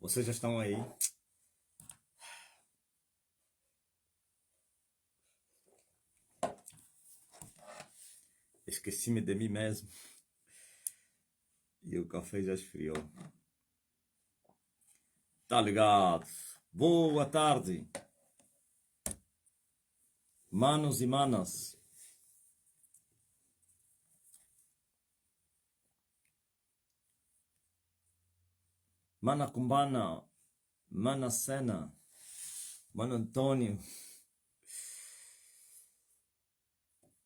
Vocês já estão aí? Esqueci-me de mim mesmo. E o café já esfriou. Tá ligado? Boa tarde, manos e manas. Mana Cumbana, Mana Sena, Mano Antônio,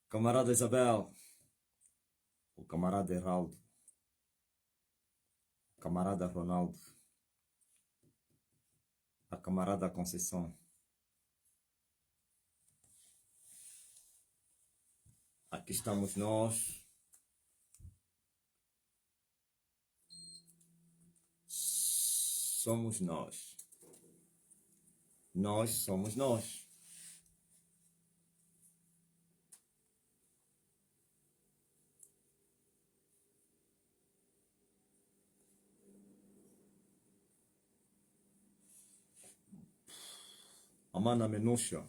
camarada Isabel, o camarada Heraldo, o camarada Ronaldo, a camarada Conceição. Aqui estamos nós. Somos nós. Nós somos nós. Amana Menúcia.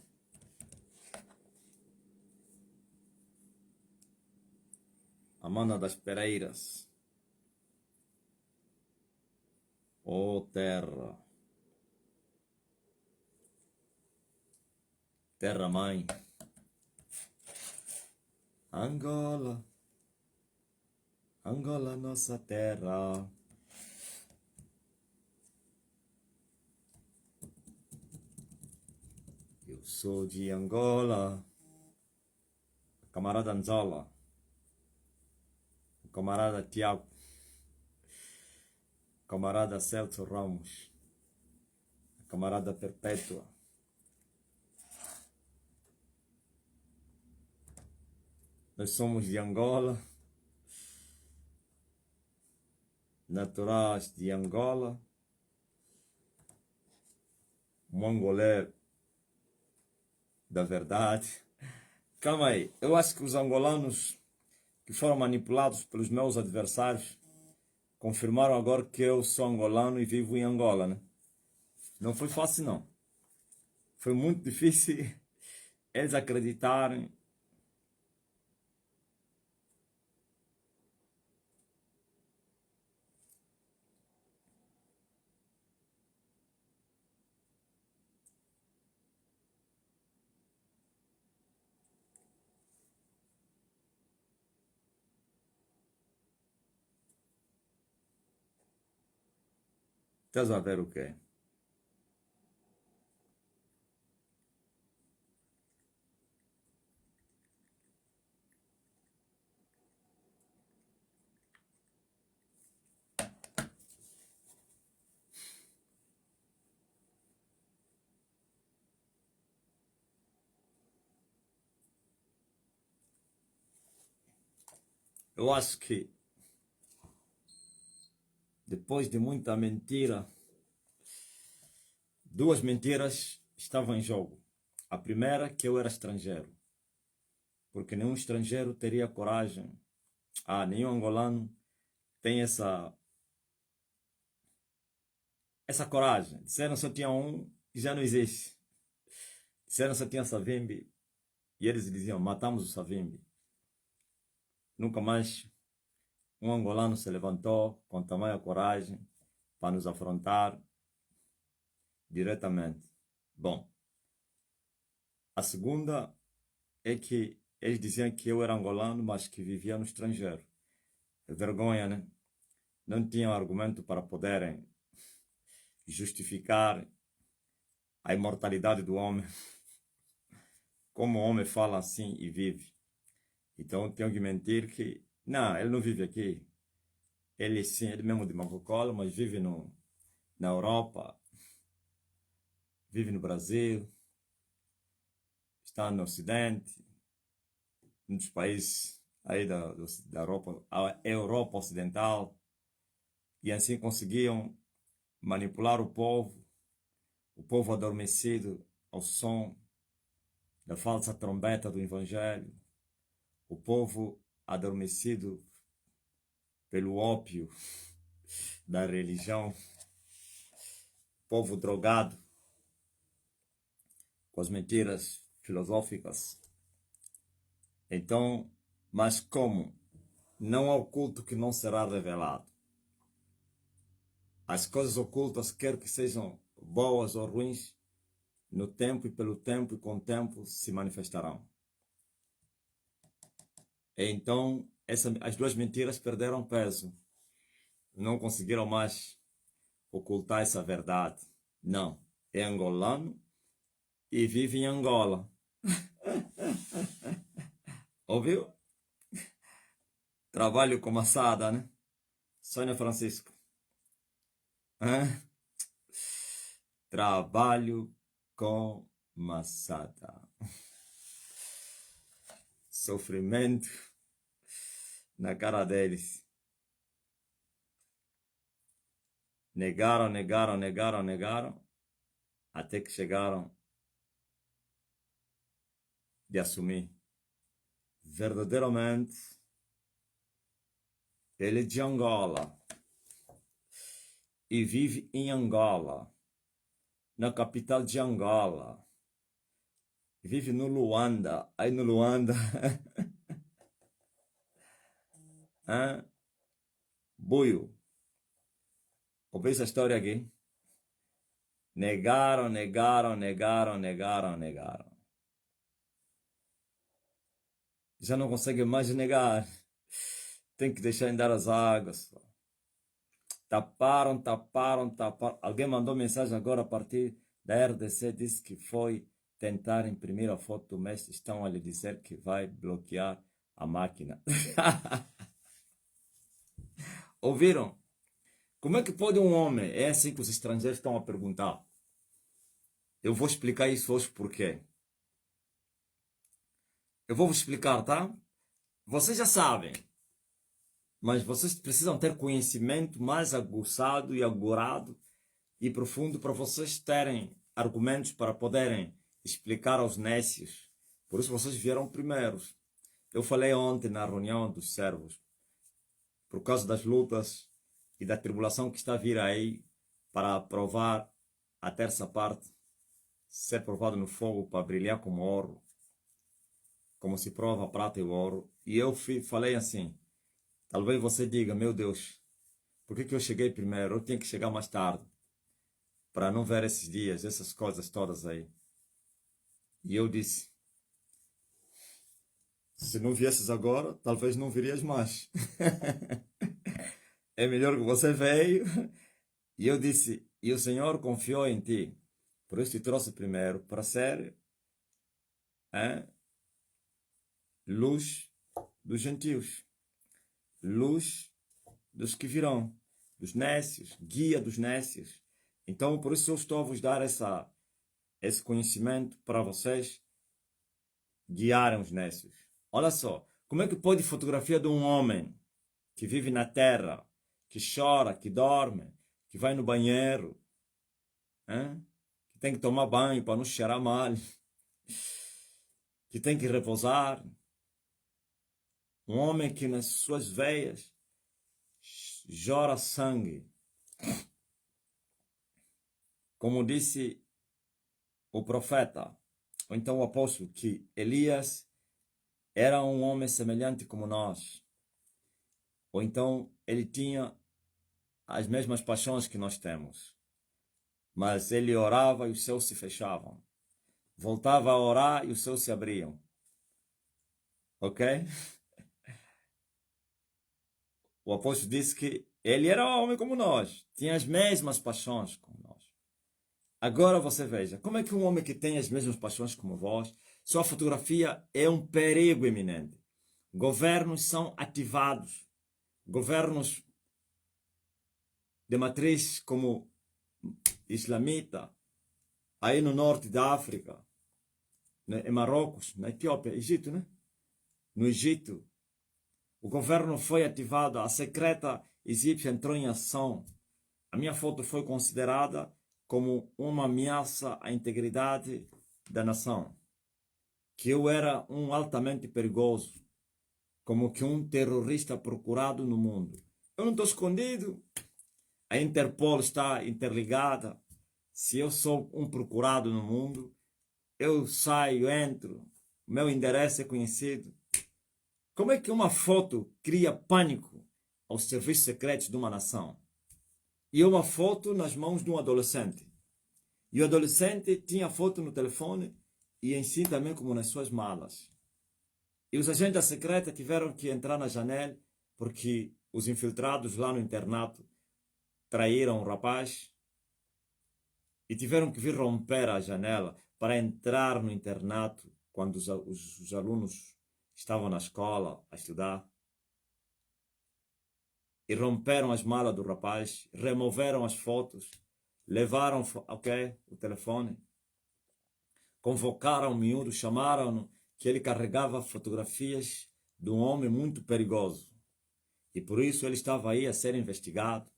Amana das Pereiras. Ó terra. Terra mãe. Angola. Angola, nossa terra. Eu sou de Angola. Camarada Anzola. Camarada Tiago. Camarada Celso Ramos. Camarada Perpétua. Nós somos de Angola. Naturais de Angola. Mongolé da verdade. Calma aí, eu acho que os angolanos que foram manipulados pelos meus adversários confirmaram agora que eu sou angolano e vivo em Angola, né? Não foi fácil, não. Foi muito difícil eles acreditarem. Estás a ver o quê? Eu acho que depois de muita mentira, duas mentiras estavam em jogo. A primeira, que eu era estrangeiro, porque nenhum estrangeiro teria coragem, nenhum angolano tem essa coragem. Disseram só tinha um e já não existe. Disseram só tinha Savimbi e eles diziam matamos o Savimbi. Nunca mais um angolano se levantou com tamanha coragem para nos afrontar diretamente. Bom, a segunda é que eles diziam que eu era angolano, mas que vivia no estrangeiro. Vergonha, né? Não tinham argumento para poderem justificar a imortalidade do homem. Como o homem fala assim e vive. Então tenho que mentir que, não, ele não vive aqui. Ele sim, ele mesmo de Macocolo, mas vive na Europa, vive no Brasil, está no Ocidente, um dos países aí da Europa, a Europa Ocidental, e assim conseguiam manipular o povo adormecido ao som da falsa trombeta do Evangelho, o povo adormecido pelo ópio da religião, povo drogado com as mentiras filosóficas. Então, mas como? Não há oculto que não será revelado. As coisas ocultas, quer que sejam boas ou ruins, no tempo e pelo tempo e com o tempo se manifestarão. Então, as duas mentiras perderam peso. Não conseguiram mais ocultar essa verdade. Não, é angolano e vive em Angola. Ouviu? Trabalho com maçada, né? Sônia Francisco. Hã? Trabalho com maçada. Sofrimento na cara deles. Negaram, negaram, negaram, negaram, até que chegaram de assumir. Verdadeiramente, ele é de Angola e vive em Angola, na capital de Angola. Vive no Luanda. Aí no Luanda, Buio. Ouviu essa história aqui? Negaram, negaram, negaram, negaram, negaram. Já não consegue mais negar. Tem que deixar andar as águas. Taparam, taparam, taparam. Alguém mandou mensagem agora a partir da RDC, disse que foi tentar imprimir a foto do mestre. Estão a lhe dizer que vai bloquear a máquina. Ouviram? Como é que pode um homem? É assim que os estrangeiros estão a perguntar. Eu vou explicar isso hoje por quê. Eu vou vos explicar, tá? Vocês já sabem. Mas vocês precisam ter conhecimento mais aguçado e agorado e profundo para vocês terem argumentos para poderem explicar aos nécios. Por isso vocês vieram primeiros. Eu falei ontem na reunião dos servos, por causa das lutas e da tribulação que está a vir aí, para provar a terça parte, ser provado no fogo para brilhar como ouro, como se prova a prata e o ouro. E eu falei assim, talvez você diga, meu Deus, por que eu cheguei primeiro? Eu tinha que chegar mais tarde, para não ver esses dias, essas coisas todas aí. E eu disse, se não viesses agora, talvez não virias mais. É melhor que você veio. E eu disse, e o Senhor confiou em ti. Por isso te trouxe primeiro, para ser luz dos gentios. Luz dos que virão, dos nécios, guia dos nécios. Então, por isso eu estou a vos dar esse conhecimento para vocês guiarem os nécios. Olha só, como é que pode fotografia de um homem que vive na terra, que chora, que dorme, que vai no banheiro, que tem que tomar banho para não cheirar mal, que tem que repousar. Um homem que nas suas veias jorra sangue. Como disse o profeta, ou então o apóstolo, que Elias era um homem semelhante como nós. Ou então ele tinha as mesmas paixões que nós temos. Mas ele orava e os céus se fechavam. Voltava a orar e os céus se abriam. Ok? O apóstolo disse que ele era um homem como nós. Tinha as mesmas paixões como nós. Agora você veja, como é que um homem que tem as mesmas paixões como vós, sua fotografia é um perigo iminente. Governos são ativados. Governos de matriz como islamita, aí no norte da África, em Marrocos, na Etiópia, Egito, né? No Egito, o governo foi ativado, a secreta egípcia entrou em ação. A minha foto foi considerada como uma ameaça à integridade da nação. Que eu era um altamente perigoso, como que um terrorista procurado no mundo. Eu não estou escondido. A Interpol está interligada. se eu sou um procurado no mundo, eu saio, entro, meu endereço é conhecido. Como é que uma foto cria pânico aos serviços secretos de uma nação? E uma foto nas mãos de um adolescente. E o adolescente tinha a foto no telefone e em si também como nas suas malas. E os agentes da secreta tiveram que entrar na janela porque os infiltrados lá no internato traíram o rapaz e tiveram que vir romper a janela para entrar no internato quando os alunos estavam na escola a estudar. E romperam as malas do rapaz, removeram as fotos, levaram o telefone, convocaram o miúdo, chamaram-no que ele carregava fotografias de um homem muito perigoso. E por isso ele estava aí a ser investigado.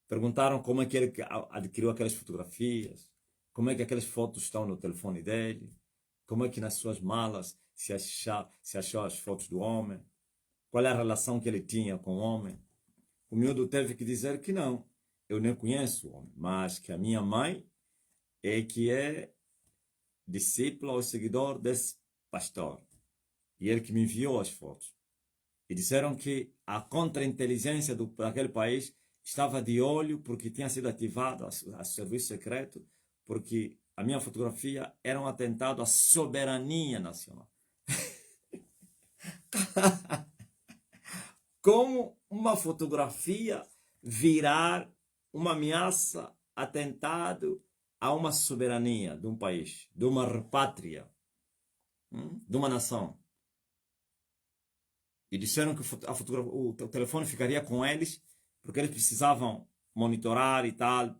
Perguntaram como é que ele adquiriu aquelas fotografias, como é que aquelas fotos estão no telefone dele, como é que nas suas malas se achou as fotos do homem, qual é a relação que ele tinha com o homem. O miúdo teve que dizer que não, eu nem conheço o homem, mas que a minha mãe é que é discípula ou seguidor desse pastor. E ele que me enviou as fotos. E disseram que a contra-inteligência daquele país estava de olho porque tinha sido ativado a serviço secreto, porque a minha fotografia era um atentado à soberania nacional. Como uma fotografia virar uma ameaça, atentado a uma soberania de um país, de uma pátria, de uma nação. E disseram que o telefone ficaria com eles, porque eles precisavam monitorar e tal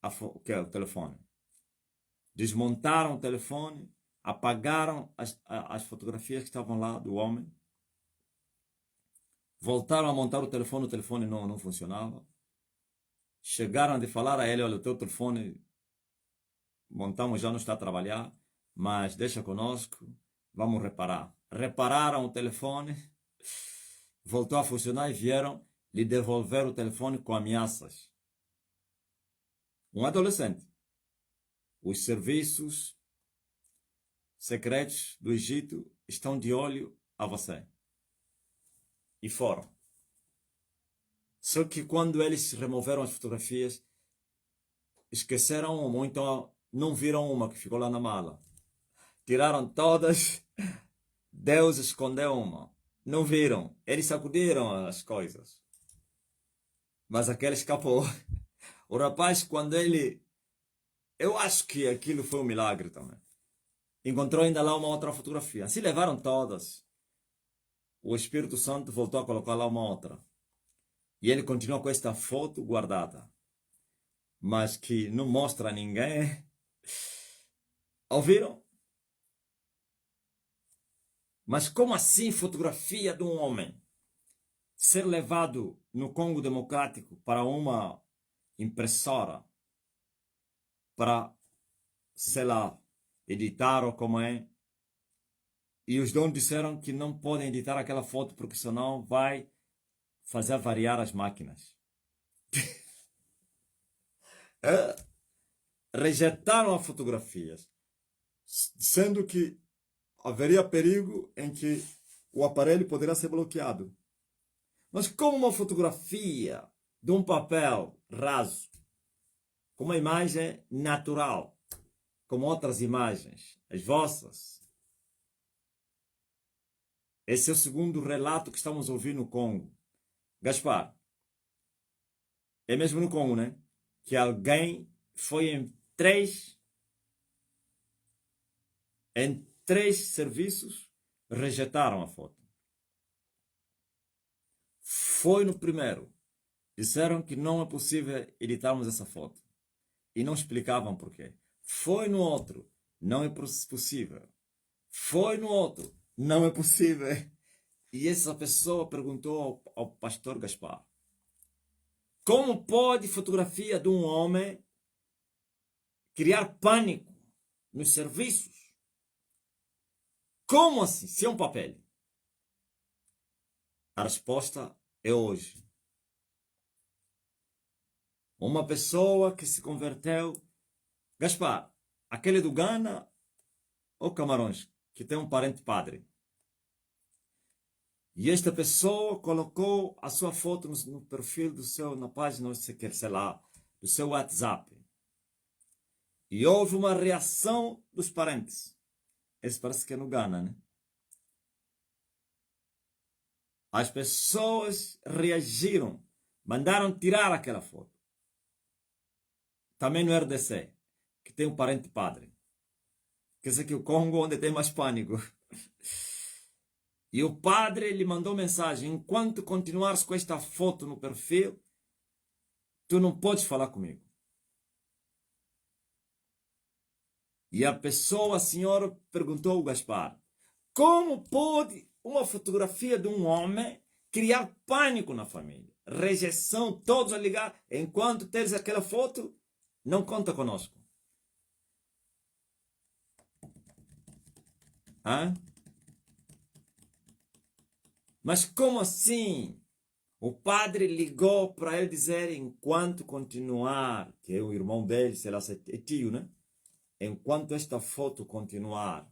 o telefone. Desmontaram o telefone, apagaram as fotografias que estavam lá do homem, voltaram a montar o telefone não funcionava. Chegaram de falar a ele, olha, o teu telefone montamos, já não está a trabalhar, mas deixa conosco, vamos reparar. Repararam o telefone, voltou a funcionar e vieram lhe devolver o telefone com ameaças. Um adolescente. Os serviços secretos do Egito estão de olho a você. E foram. Só que quando eles removeram as fotografias, esqueceram uma, ou então não viram uma que ficou lá na mala. Tiraram todas, Deus escondeu uma. Não viram, eles sacudiram as coisas. Mas aquele escapou. O rapaz, quando ele... Eu acho que aquilo foi um milagre também. Encontrou ainda lá uma outra fotografia. Se levaram todas. O Espírito Santo voltou a colocar lá uma outra. E ele continua com esta foto guardada. Mas que não mostra a ninguém. Ouviram? Mas como assim fotografia de um homem ser levado no Congo Democrático para uma impressora para, sei lá, editar ou como é? E os donos disseram que não podem editar aquela foto porque senão vai fazer variar as máquinas. Rejeitaram as fotografias, sendo que haveria perigo em que o aparelho poderá ser bloqueado. Mas como uma fotografia de um papel raso, com uma imagem natural, como outras imagens, as vossas. Esse é o segundo relato que estamos ouvindo no Congo. Gaspar, é mesmo no Congo, né? Que alguém foi em três serviços, rejeitaram a foto. Foi no primeiro. Disseram que não é possível editarmos essa foto. E não explicavam porquê. Foi no outro. Não é possível. Foi no outro. Não é possível. E essa pessoa perguntou ao pastor Gaspar: como pode fotografia de um homem criar pânico nos serviços? Como assim? Se é um papel? A resposta é hoje. Uma pessoa que se converteu Gaspar, aquele do Ghana ou Camarões, que tem um parente padre. E esta pessoa colocou a sua foto no perfil do seu, na página, sei lá, do seu WhatsApp. E houve uma reação dos parentes. Esse parece que é no Ghana, né? As pessoas reagiram, mandaram tirar aquela foto. Também no RDC, que tem um parente padre. Quer dizer que o Congo onde tem mais pânico. E o padre lhe mandou mensagem: enquanto continuares com esta foto no perfil, tu não podes falar comigo. E a pessoa, a senhora, perguntou ao Gaspar: como pode uma fotografia de um homem criar pânico na família? Rejeição, todos a ligar. Enquanto tens aquela foto, não conta conosco. Hã? Mas como assim? O padre ligou para ele dizer: enquanto continuar, que é o irmão dele, sei lá, é tio, né? Enquanto esta foto continuar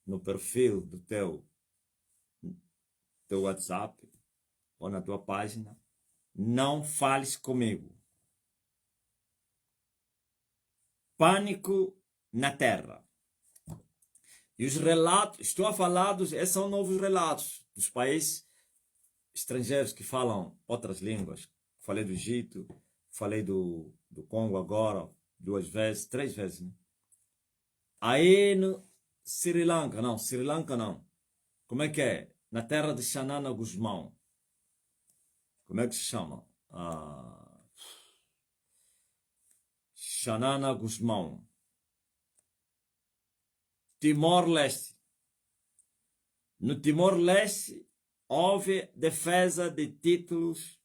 no perfil do teu WhatsApp ou na tua página, não fales comigo. Pânico na Terra. E os relatos, estou a falar esses são novos relatos dos países estrangeiros que falam outras línguas. Falei do Egito, falei do Congo agora, 2 vezes, 3 vezes, né? Aí no Sri Lanka não. Como é que é? Na terra de Xanana Guzmão. Como é que se chama? Xanana Guzmão. Timor-Leste. No Timor-Leste houve defesa de títulos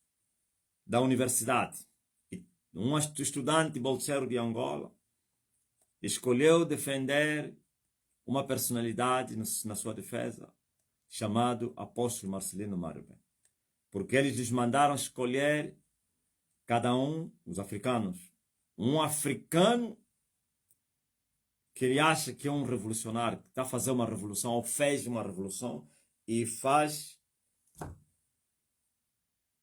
da universidade. Um estudante bolseiro de Angola escolheu defender uma personalidade na sua defesa, chamado Apóstolo Marcelino Marbe. Porque eles lhes mandaram escolher, cada um, os africanos, um africano que ele acha que é um revolucionário, que está a fazer uma revolução, ou fez uma revolução, e faz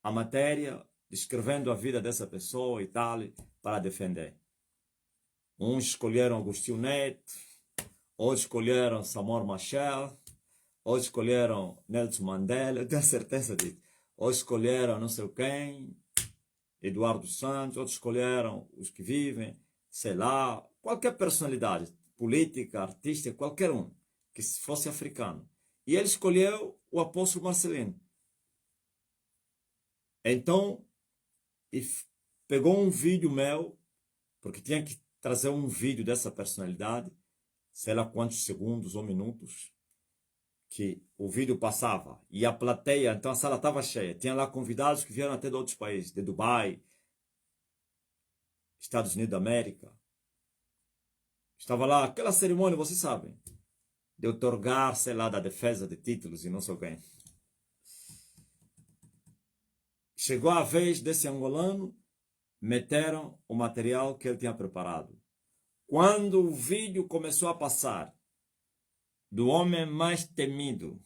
a matéria descrevendo a vida dessa pessoa e tal, para defender. Uns escolheram Agostinho Neto, outros escolheram Samora Machel, outros escolheram Nelson Mandela, eu tenho certeza disso. Outros escolheram não sei quem, Eduardo Santos, outros escolheram os que vivem, sei lá, qualquer personalidade, política, artista, qualquer um, que fosse africano. E ele escolheu o apóstolo Marcelino. Então, pegou um vídeo meu, porque tinha que trazer um vídeo dessa personalidade, sei lá quantos segundos ou minutos, que o vídeo passava. E a plateia, então a sala estava cheia. Tinha lá convidados que vieram até de outros países, de Dubai, Estados Unidos da América. Estava lá aquela cerimônia, vocês sabem, de outorgar, sei lá, da defesa de títulos e não sei quem. Chegou a vez desse angolano, meteram o material que ele tinha preparado. Quando o vídeo começou a passar, do homem mais temido,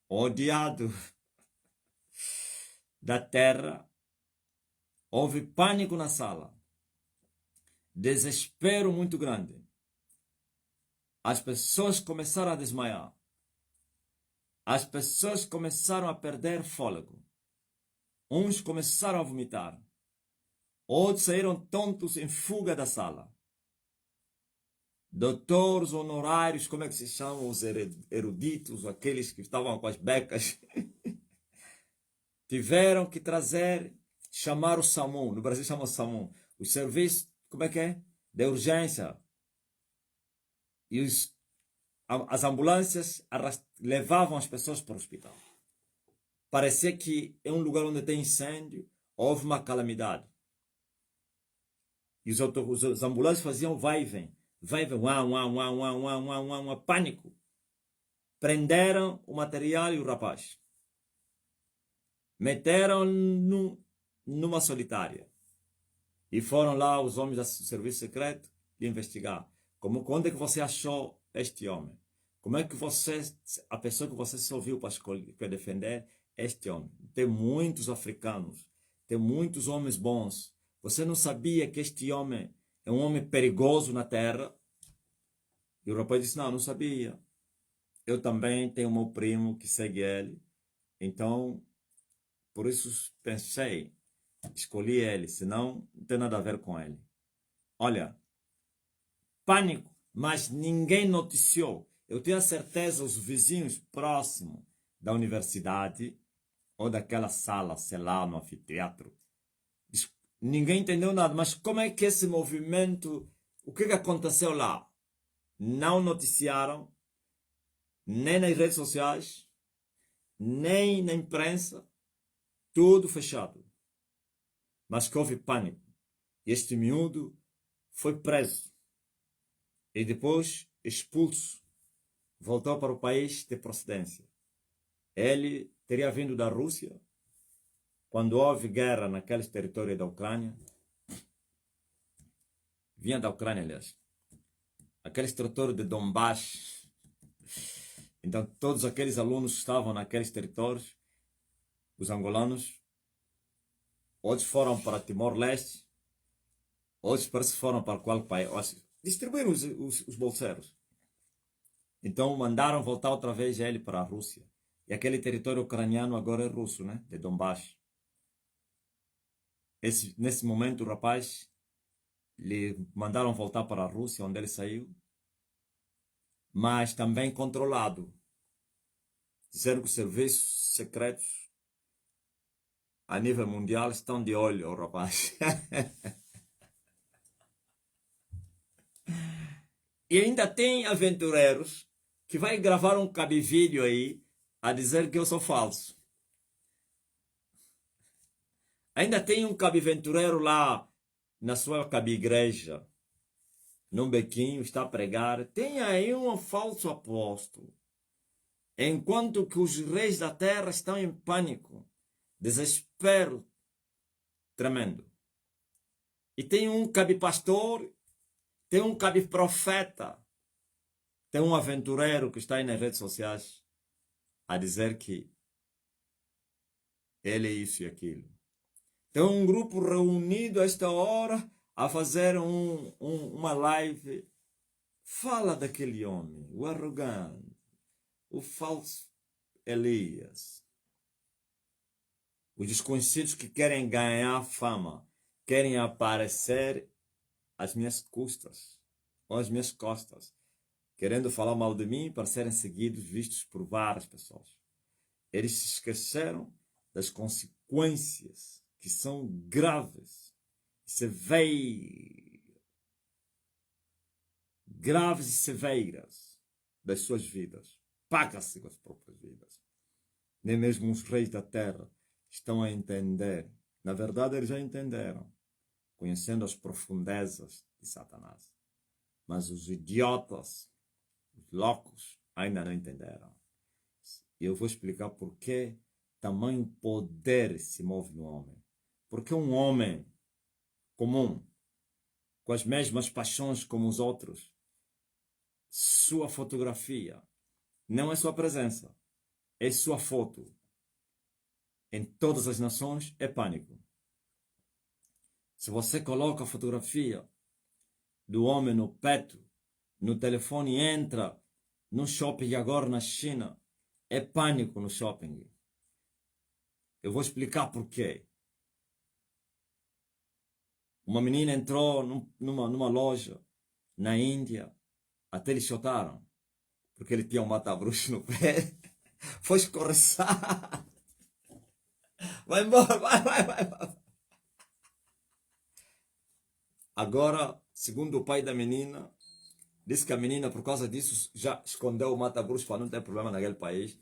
odiado da terra, houve pânico na sala, desespero muito grande. As pessoas começaram a desmaiar. As pessoas começaram a perder fôlego. Uns começaram a vomitar. Outros saíram tontos em fuga da sala. Doutores honorários, como é que se chamam os eruditos, aqueles que estavam com as becas, tiveram que chamar o SAMU, no Brasil chama o SAMU, o serviço, como é que é? De urgência. E as ambulâncias levavam as pessoas para o hospital. Parecia que é um lugar onde tem incêndio, houve uma calamidade. E os ambulâncias faziam vai e vem. Vai e vem, pânico. Prenderam o material e o rapaz. Meteram numa solitária. E foram lá os homens do serviço secreto, de investigar. Onde é que você achou este homem? Como é que a pessoa que você só viu para defender este homem? Tem muitos africanos, tem muitos homens bons. Você não sabia que este homem é um homem perigoso na terra? E o rapaz disse, não sabia. Eu também tenho meu primo que segue ele. Então, por isso pensei, escolhi ele, senão não tem nada a ver com ele. Olha, pânico, mas ninguém noticiou. Eu tenho a certeza, os vizinhos próximos da universidade ou daquela sala, sei lá, no anfiteatro, ninguém entendeu nada. Mas como é que esse movimento, o que aconteceu lá? Não noticiaram, nem nas redes sociais, nem na imprensa, tudo fechado. Mas que houve pânico. Este miúdo foi preso e depois expulso. Voltou para o país de procedência. Ele teria vindo da Rússia, quando houve guerra naqueles territórios da Ucrânia. Vinha da Ucrânia, aliás. Aqueles territórios de Donbass. Então, todos aqueles alunos que estavam naqueles territórios, os angolanos, outros foram para Timor-Leste, outros parece que foram para qual país. Distribuíram os bolseiros. Então, mandaram voltar outra vez ele para a Rússia. E aquele território ucraniano agora é russo, né? De Donbass. Nesse momento, o rapaz, lhe mandaram voltar para a Rússia, onde ele saiu, mas também controlado. Disseram que os serviços secretos a nível mundial estão de olho ao rapaz. E ainda tem aventureiros que vai gravar um cabivídeo aí a dizer que eu sou falso. Ainda tem um cabiventureiro lá na sua cabigreja, num bequinho, está a pregar. Tem aí um falso apóstolo. Enquanto que os reis da terra estão em pânico, desespero tremendo. E tem um cabipastor, tem um cabiprofeta, tem um aventureiro que está aí nas redes sociais a dizer que ele é isso e aquilo. Tem um grupo reunido a esta hora a fazer uma live. Fala daquele homem, o arrogante, o falso Elias. Os desconhecidos que querem ganhar fama, querem aparecer às minhas custas, ou às minhas costas, querendo falar mal de mim para serem seguidos, vistos por várias pessoas. Eles se esqueceram das consequências que são graves, graves e severas das suas vidas. Paga-se com as próprias vidas. Nem mesmo os reis da terra estão a entender. Na verdade, eles já entenderam, conhecendo as profundezas de Satanás. Mas os idiotas, os loucos, ainda não entenderam. E eu vou explicar por que tamanho poder se move no homem. Porque um homem comum, com as mesmas paixões como os outros, sua fotografia não é sua presença, é sua foto. Em todas as nações é pânico. Se você coloca a fotografia do homem no peito, no telefone, entra no shopping agora na China, é pânico no shopping. Eu vou explicar por quê. Uma menina entrou numa loja na Índia, até lhe chotaram, porque ele tinha um mata-bruxo no pé. Foi escorreçar. Vai embora, vai. Agora, segundo o pai da menina, disse que a menina, por causa disso, já escondeu o mata-bruxo para não ter problema naquele país.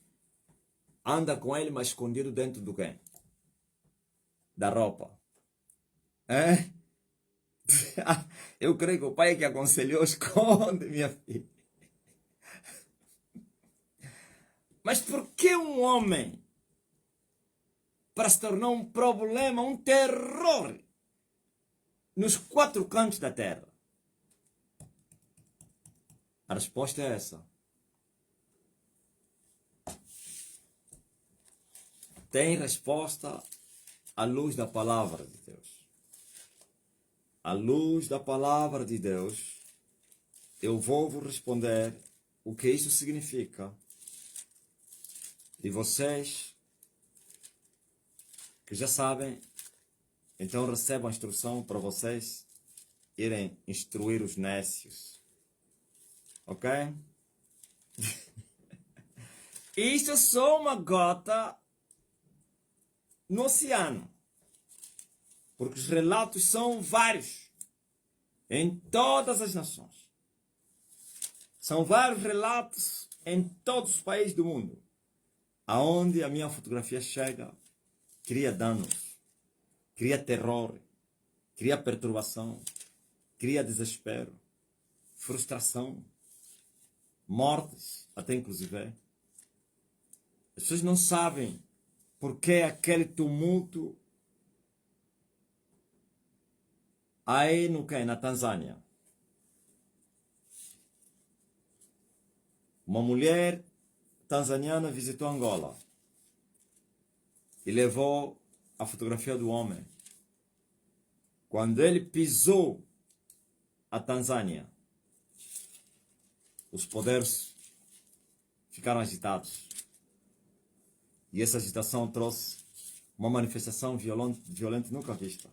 Anda com ele, mas escondido dentro do quê? Da roupa. É? Eu creio que o pai que aconselhou, esconde, minha filha. Mas por que um homem, para se tornar um problema, um terror, nos quatro cantos da terra? A resposta é essa. Tem resposta à luz da palavra de Deus. À luz da palavra de Deus, eu vou vos responder o que isso significa. E vocês, que já sabem, então recebam a instrução para vocês irem instruir os nécios. Ok? Isso é só uma gota no oceano. Porque os relatos são vários. Em todas as nações. São vários relatos em todos os países do mundo. Aonde a minha fotografia chega, cria danos, cria terror, cria perturbação, cria desespero, frustração, mortes, até inclusive. As pessoas não sabem por que aquele tumulto aí na Tanzânia. Uma mulher tanzaniana visitou Angola e levou a fotografia do homem. Quando ele pisou a Tanzânia, os poderes ficaram agitados. E essa agitação trouxe uma manifestação violenta nunca vista.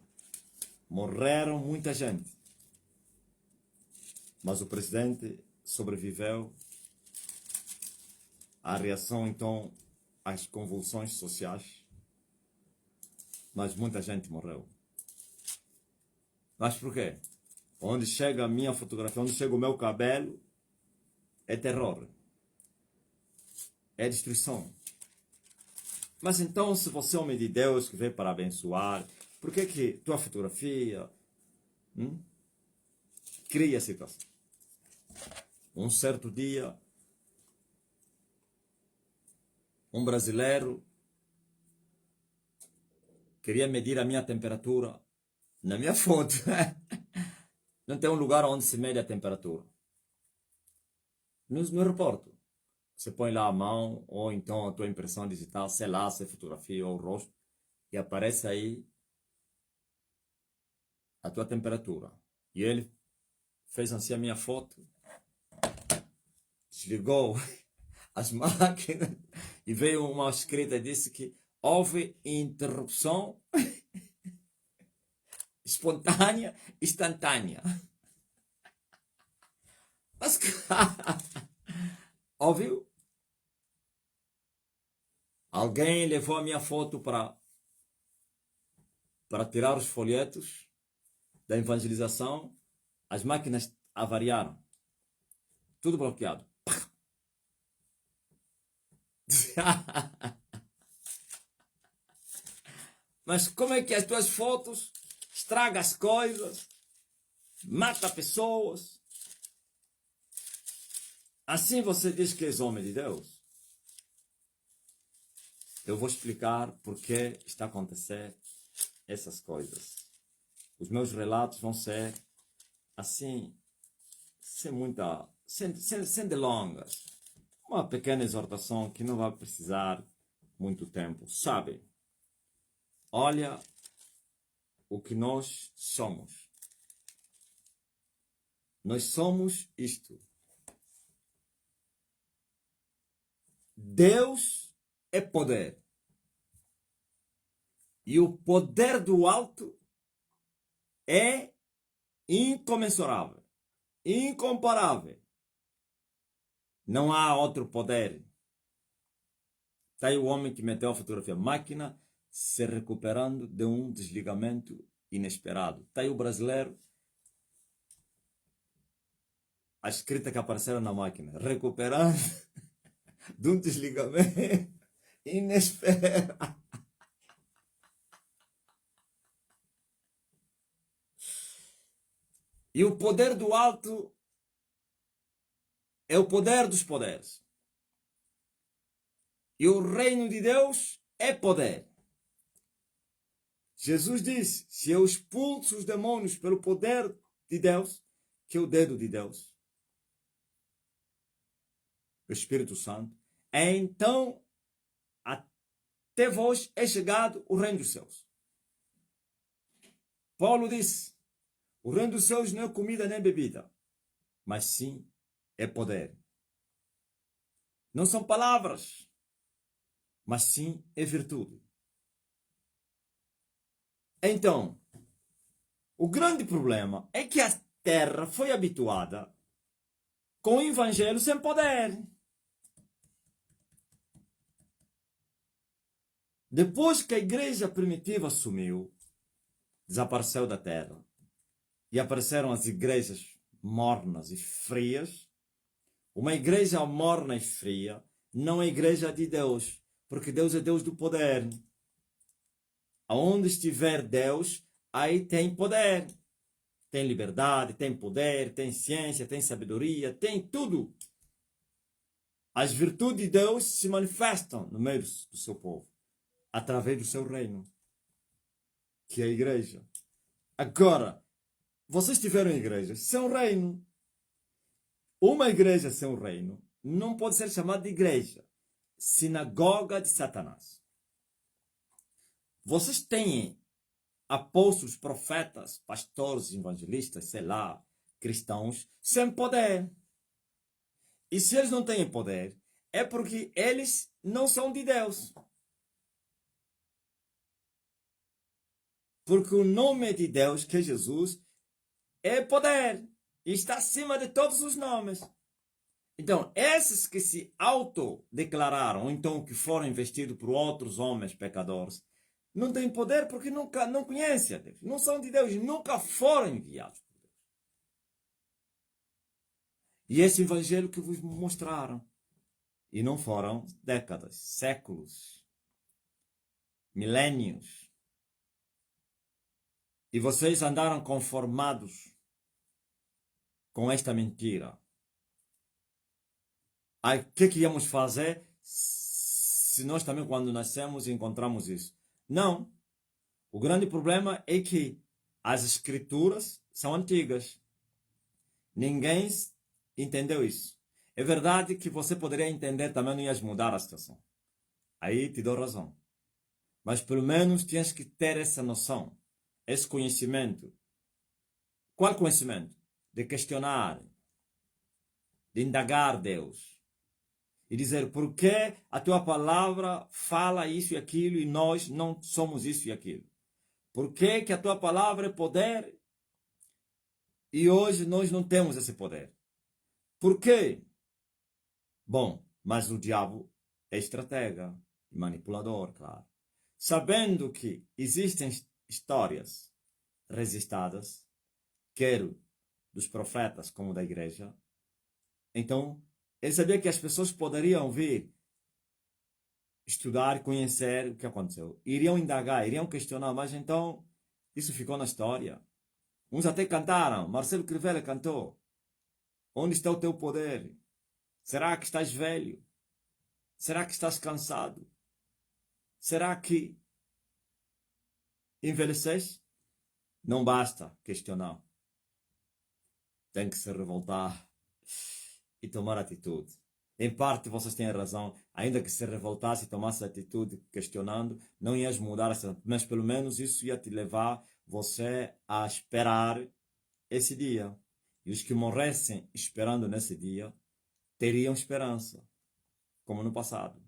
Morreram muita gente. Mas o presidente sobreviveu à reação, então, às convulsões sociais. Mas muita gente morreu. Mas por quê? Onde chega a minha fotografia, onde chega o meu cabelo, é terror. É destruição. Mas então, se você é homem de Deus que veio para abençoar, por que tua fotografia cria situação? Um certo dia, um brasileiro queria medir a minha temperatura na minha foto. Não tem um lugar onde se mede a temperatura. No aeroporto. Você põe lá a mão, ou então a tua impressão digital, sei lá, se é fotografia ou o rosto, e aparece aí a tua temperatura. E ele fez assim a minha foto, desligou as máquinas e veio uma escrita e disse que houve interrupção espontânea, instantânea. Mas, ouviu? Alguém levou a minha foto para tirar os folhetos da evangelização. As máquinas avariaram. Tudo bloqueado. Mas como é que as tuas fotos estragam as coisas, mata pessoas? Assim você diz que és homem de Deus? Eu vou explicar porque está a acontecer essas coisas. Os meus relatos vão ser assim, sem delongas. Uma pequena exortação que não vai precisar muito tempo. Sabe? Olha o que nós somos. Nós somos isto. Deus é poder. E o poder do alto é incomensurável, incomparável. Não há outro poder. Está aí o homem que meteu a fotografia. Máquina se recuperando de um desligamento inesperado. Está aí o brasileiro. A escrita que apareceram na máquina. Recuperando de um desligamento inesperado. E o poder do alto é o poder dos poderes. E o reino de Deus é poder. Jesus disse, se eu expulso os demônios pelo poder de Deus, que é o dedo de Deus, o Espírito Santo, então até vós é chegado o reino dos céus. Paulo disse, o reino dos céus não é comida nem bebida, mas sim é poder. Não são palavras, mas sim é virtude. Então, o grande problema é que a terra foi habituada com o evangelho sem poder. Depois que a igreja primitiva sumiu, desapareceu da terra, e apareceram as igrejas mornas e frias, uma igreja morna e fria não é igreja de Deus, porque Deus é Deus do poder. Aonde estiver Deus, aí tem poder. Tem liberdade, tem poder, tem ciência, tem sabedoria, tem tudo. As virtudes de Deus se manifestam no meio do seu povo, através do seu reino, que é a igreja. Agora, vocês tiveram igrejas sem um reino. Uma igreja sem um reino não pode ser chamada de igreja. Sinagoga de Satanás. Vocês têm apóstolos, profetas, pastores, evangelistas, sei lá, cristãos, sem poder. E se eles não têm poder, é porque eles não são de Deus. Porque o nome de Deus, que é Jesus, é poder. E está acima de todos os nomes. Então, esses que se autodeclararam, ou então que foram investidos por outros homens pecadores, não têm poder porque nunca não conhecem a Deus. Não são de Deus, nunca foram enviados por Deus. E esse evangelho que vos mostraram. E não foram décadas, séculos, milénios. E vocês andaram conformados com esta mentira. Aí, o que íamos fazer se nós também, quando nascemos, encontramos isso? Não. O grande problema é que as escrituras são antigas. Ninguém entendeu isso. É verdade que você poderia entender também, não ias mudar a situação. Aí te dou razão. Mas pelo menos tens que ter essa noção, esse conhecimento. Qual conhecimento? De questionar, de indagar Deus. E dizer, por que a tua palavra fala isso e aquilo e nós não somos isso e aquilo? Por que a tua palavra é poder e hoje nós não temos esse poder? Por quê? Bom, mas o diabo é estratega e manipulador, claro. Sabendo que existem histórias registradas, quer dos profetas como da igreja, então ele sabia que as pessoas poderiam vir estudar, conhecer o que aconteceu. Iriam indagar, iriam questionar, mas então isso ficou na história. Uns até cantaram, Marcelo Crivella cantou. Onde está o teu poder? Será que estás velho? Será que estás cansado? Será que envelheceste? Não basta questionar. Tem que se revoltar e tomar atitude. Em parte vocês têm razão, ainda que se revoltasse e tomasse atitude questionando, não ias mudar, mas pelo menos isso ia te levar você a esperar esse dia. E os que morressem esperando nesse dia, teriam esperança, como no passado.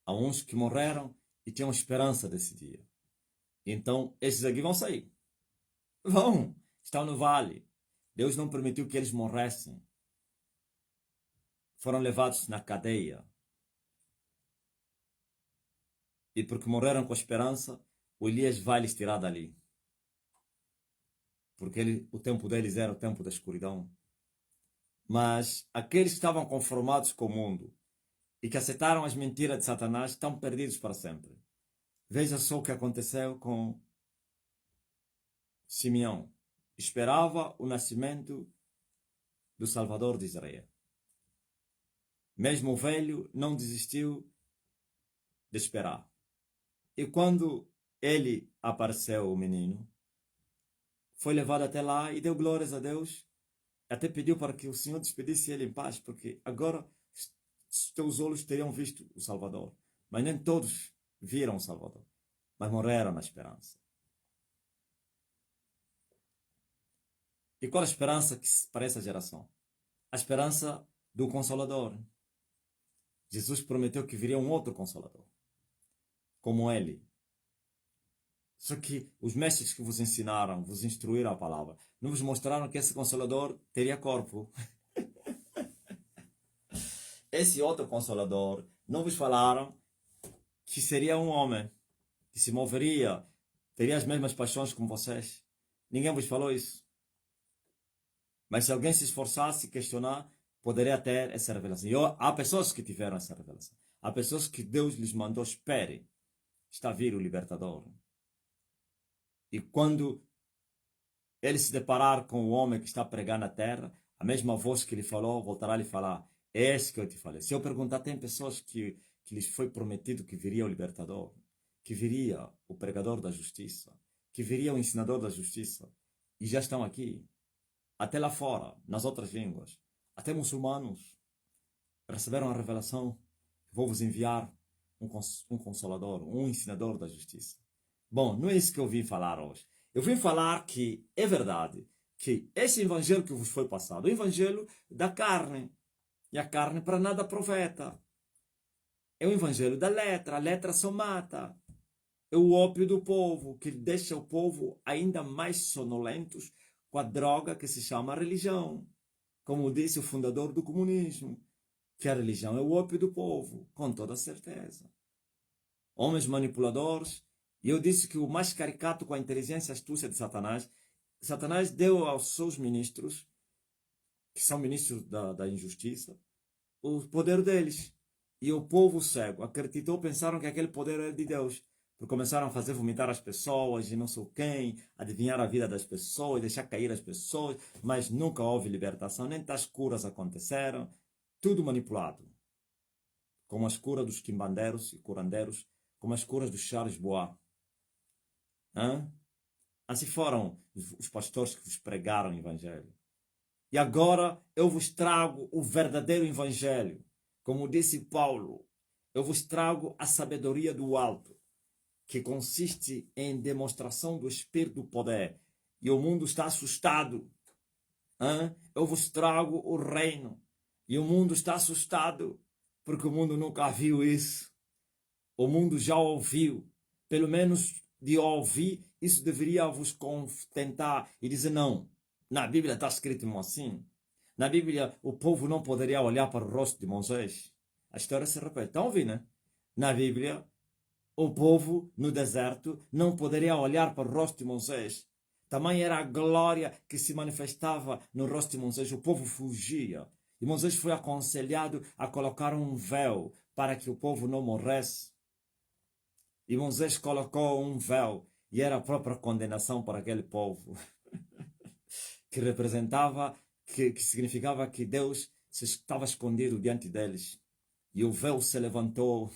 Há uns que morreram e tinham esperança desse dia. Então, esses aqui vão sair. Vão, estão no vale. Deus não permitiu que eles morressem. Foram levados na cadeia. E porque morreram com esperança, o Elias vai lhes tirar dali. Porque o tempo deles era o tempo da escuridão. Mas aqueles que estavam conformados com o mundo e que aceitaram as mentiras de Satanás estão perdidos para sempre. Veja só o que aconteceu com Simeão. Esperava o nascimento do Salvador de Israel. Mesmo o velho não desistiu de esperar. E quando ele apareceu, o menino, foi levado até lá e deu glórias a Deus. até pediu para que o Senhor despedisse ele em paz, porque agora os teus olhos teriam visto o Salvador. Mas nem todos viram o Salvador, mas morreram na esperança. E qual a esperança para essa geração? A esperança do Consolador. Jesus prometeu que viria um outro Consolador, como ele. Só que os mestres que vos ensinaram, vos instruíram a palavra, não vos mostraram que esse Consolador teria corpo. Esse outro Consolador não vos falaram que seria um homem, que se moveria, teria as mesmas paixões como vocês. Ninguém vos falou isso. Mas se alguém se esforçasse e questionar, poderia ter essa revelação. E há pessoas que tiveram essa revelação. Há pessoas que Deus lhes mandou, espere, está a vir o libertador. E quando ele se deparar com o homem que está pregando na terra, a mesma voz que lhe falou, voltará a lhe falar, é esse que eu te falei. Se eu perguntar, tem pessoas que lhes foi prometido que viria o libertador, que viria o pregador da justiça, que viria o ensinador da justiça, e já estão aqui. Até lá fora, nas outras línguas, até muçulmanos receberam a revelação: vou-vos enviar um consolador, um ensinador da justiça. Bom, não é isso que eu vim falar hoje. Eu vim falar que é verdade que esse evangelho que vos foi passado, o evangelho da carne, e a carne para nada aproveita. É o evangelho da letra, a letra só mata. É o ópio do povo, que deixa o povo ainda mais sonolentos com a droga que se chama religião. Como disse o fundador do comunismo, que a religião é o ópio do povo, com toda certeza. Homens manipuladores, e eu disse que o mais caricato com a inteligência e astúcia de Satanás, Satanás deu aos seus ministros, que são ministros da injustiça, o poder deles. E o povo cego acreditou, pensaram que aquele poder era de Deus. Porque começaram a fazer vomitar as pessoas e não sei quem, adivinhar a vida das pessoas, deixar cair as pessoas, mas nunca houve libertação, nem tais curas aconteceram, tudo manipulado. Como as curas dos quimbandeiros e curandeiros, como as curas dos Charles Bois. Assim foram os pastores que vos pregaram o Evangelho. E agora eu vos trago o verdadeiro Evangelho. Como disse Paulo, eu vos trago a sabedoria do alto, que consiste em demonstração do Espírito do poder. E o mundo está assustado. Eu vos trago o reino. E o mundo está assustado, porque o mundo nunca viu isso. O mundo já ouviu. Pelo menos de ouvir, isso deveria vos contentar e dizer não. Na Bíblia está escrito assim. Na Bíblia, o povo não poderia olhar para o rosto de Moisés. A história se repete. Estão ouvindo, né? Na Bíblia, o povo no deserto não poderia olhar para o rosto de Moisés. Também era a glória que se manifestava no rosto de Moisés. O povo fugia. E Moisés foi aconselhado a colocar um véu para que o povo não morresse. E Moisés colocou um véu e era a própria condenação para aquele povo. Que representava, que significava que Deus estava escondido diante deles. E o véu se levantou.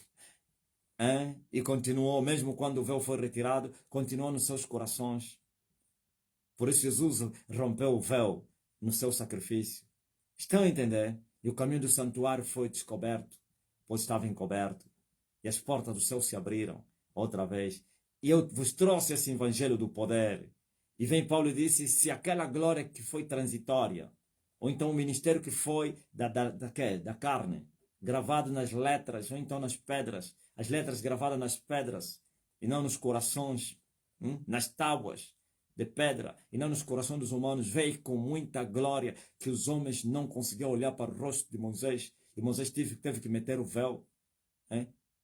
E continuou, mesmo quando o véu foi retirado, continuou nos seus corações. Por isso Jesus rompeu o véu no seu sacrifício. Estão a entender? E o caminho do santuário foi descoberto, pois estava encoberto. E as portas do céu se abriram outra vez. E eu vos trouxe esse evangelho do poder. E vem Paulo e disse, se aquela glória que foi transitória, ou então o ministério que foi da carne, gravado nas letras, ou então nas pedras, as letras gravadas nas pedras, e não nos corações, nas tábuas de pedra, e não nos corações dos humanos, veio com muita glória, que os homens não conseguiam olhar para o rosto de Moisés, e Moisés teve que meter o véu.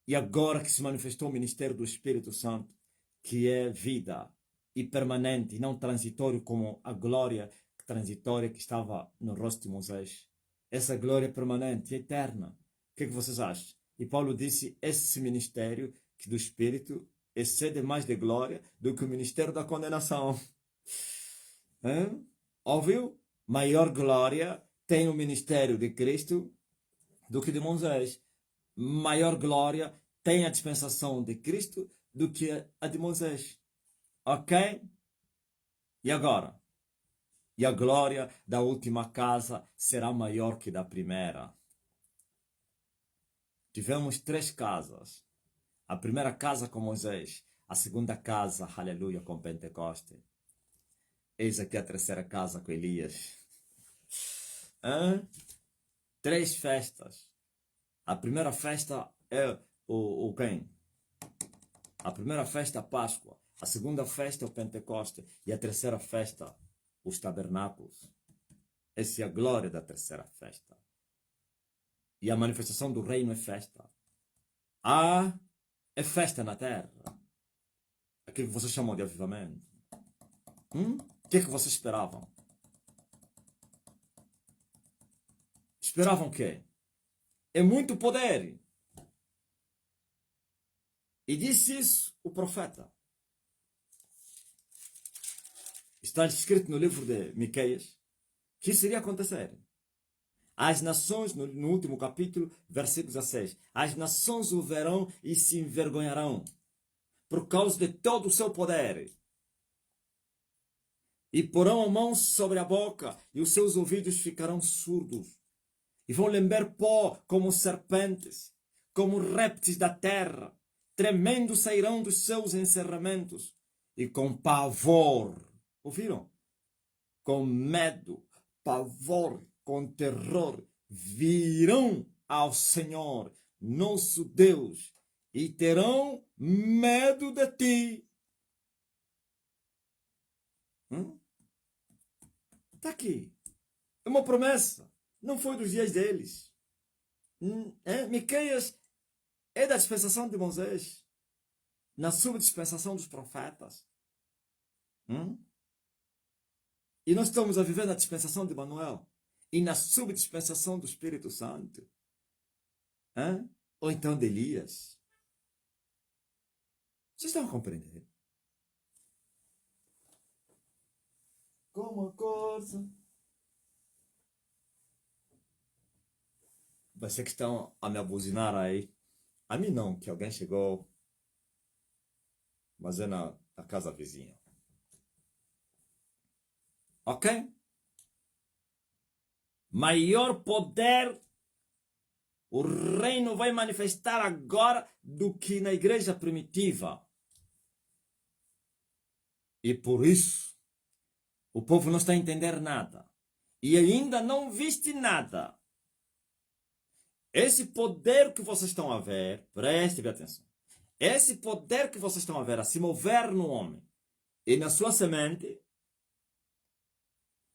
E agora que se manifestou o ministério do Espírito Santo, que é vida e permanente, e não transitório como a glória transitória que estava no rosto de Moisés. Essa glória é permanente e eterna. O que vocês acham? E Paulo disse, esse ministério que do Espírito excede mais de glória do que o ministério da condenação. Ouviu? Maior glória tem o ministério de Cristo do que de Moisés. Maior glória tem a dispensação de Cristo do que a de Moisés. Ok? E agora? E a glória da última casa será maior que da primeira. Tivemos 3 casas. A primeira casa com Moisés. A segunda casa, aleluia, com Pentecoste. Eis aqui a terceira casa com Elias. 3 festas. A primeira festa é o quem? A primeira festa é a Páscoa. A segunda festa é o Pentecoste. E a terceira festa, os tabernáculos. Essa é a glória da terceira festa. E a manifestação do reino é festa. É festa na terra. Aquilo que vocês chamam de avivamento. O que é que vocês esperavam? Esperavam o quê? É muito poder. E disse isso o profeta. Está escrito no livro de Miqueias que isso iria acontecer. As nações, no último capítulo, versículo 16, as nações o verão e se envergonharão por causa de todo o seu poder. E porão a mão sobre a boca e os seus ouvidos ficarão surdos. E vão lamber pó como serpentes, como répteis da terra. Tremendo sairão dos seus encerramentos. E com pavor, ouviram? Com medo, pavor, com terror, virão ao Senhor, nosso Deus, e terão medo de ti. Está aqui. É uma promessa. Não foi dos dias deles. Miqueias é da dispensação de Moisés. Na subdispensação dos profetas. E nós estamos a viver na dispensação de Manuel. E na subdispensação do Espírito Santo. Ou então de Elias. Vocês estão a compreender? Como a coisa. Você que estão a me abuzinar aí. A mim não, que alguém chegou. Mas é na casa vizinha. Ok? Maior poder o reino vai manifestar agora do que na igreja primitiva. E por isso, o povo não está a entender nada. E ainda não viste nada. Esse poder que vocês estão a ver, prestem atenção. Esse poder que vocês estão a ver a se mover no homem e na sua semente.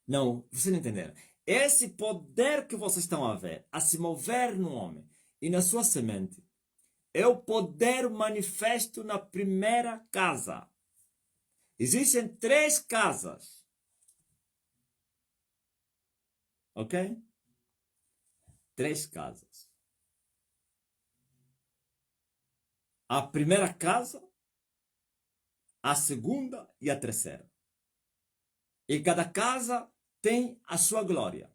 Não, vocês não entenderam. Esse poder que vocês estão a ver a se mover no homem e na sua semente é o poder manifesto na primeira casa. Existem 3 casas. Ok? 3 casas. A primeira casa, a segunda e a terceira. E cada casa tem a sua glória.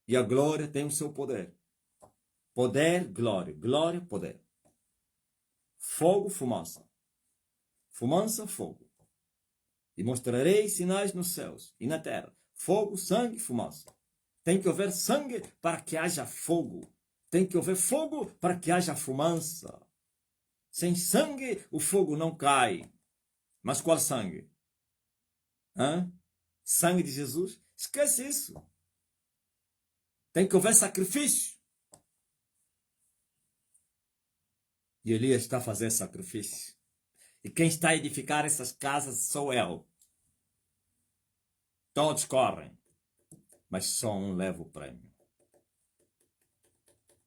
E a glória tem o seu poder. Poder, glória. Glória, poder. Fogo, fumaça. Fumaça, fogo. E mostrarei sinais nos céus e na terra. Fogo, sangue, fumaça. Tem que haver sangue para que haja fogo. Tem que haver fogo para que haja fumaça. Sem sangue, o fogo não cai. Mas qual sangue? Sangue de Jesus? Esquece isso. Tem que haver sacrifício. E Elias está a fazer sacrifício. E quem está a edificar essas casas sou eu. Todos correm, mas só um leva o prêmio.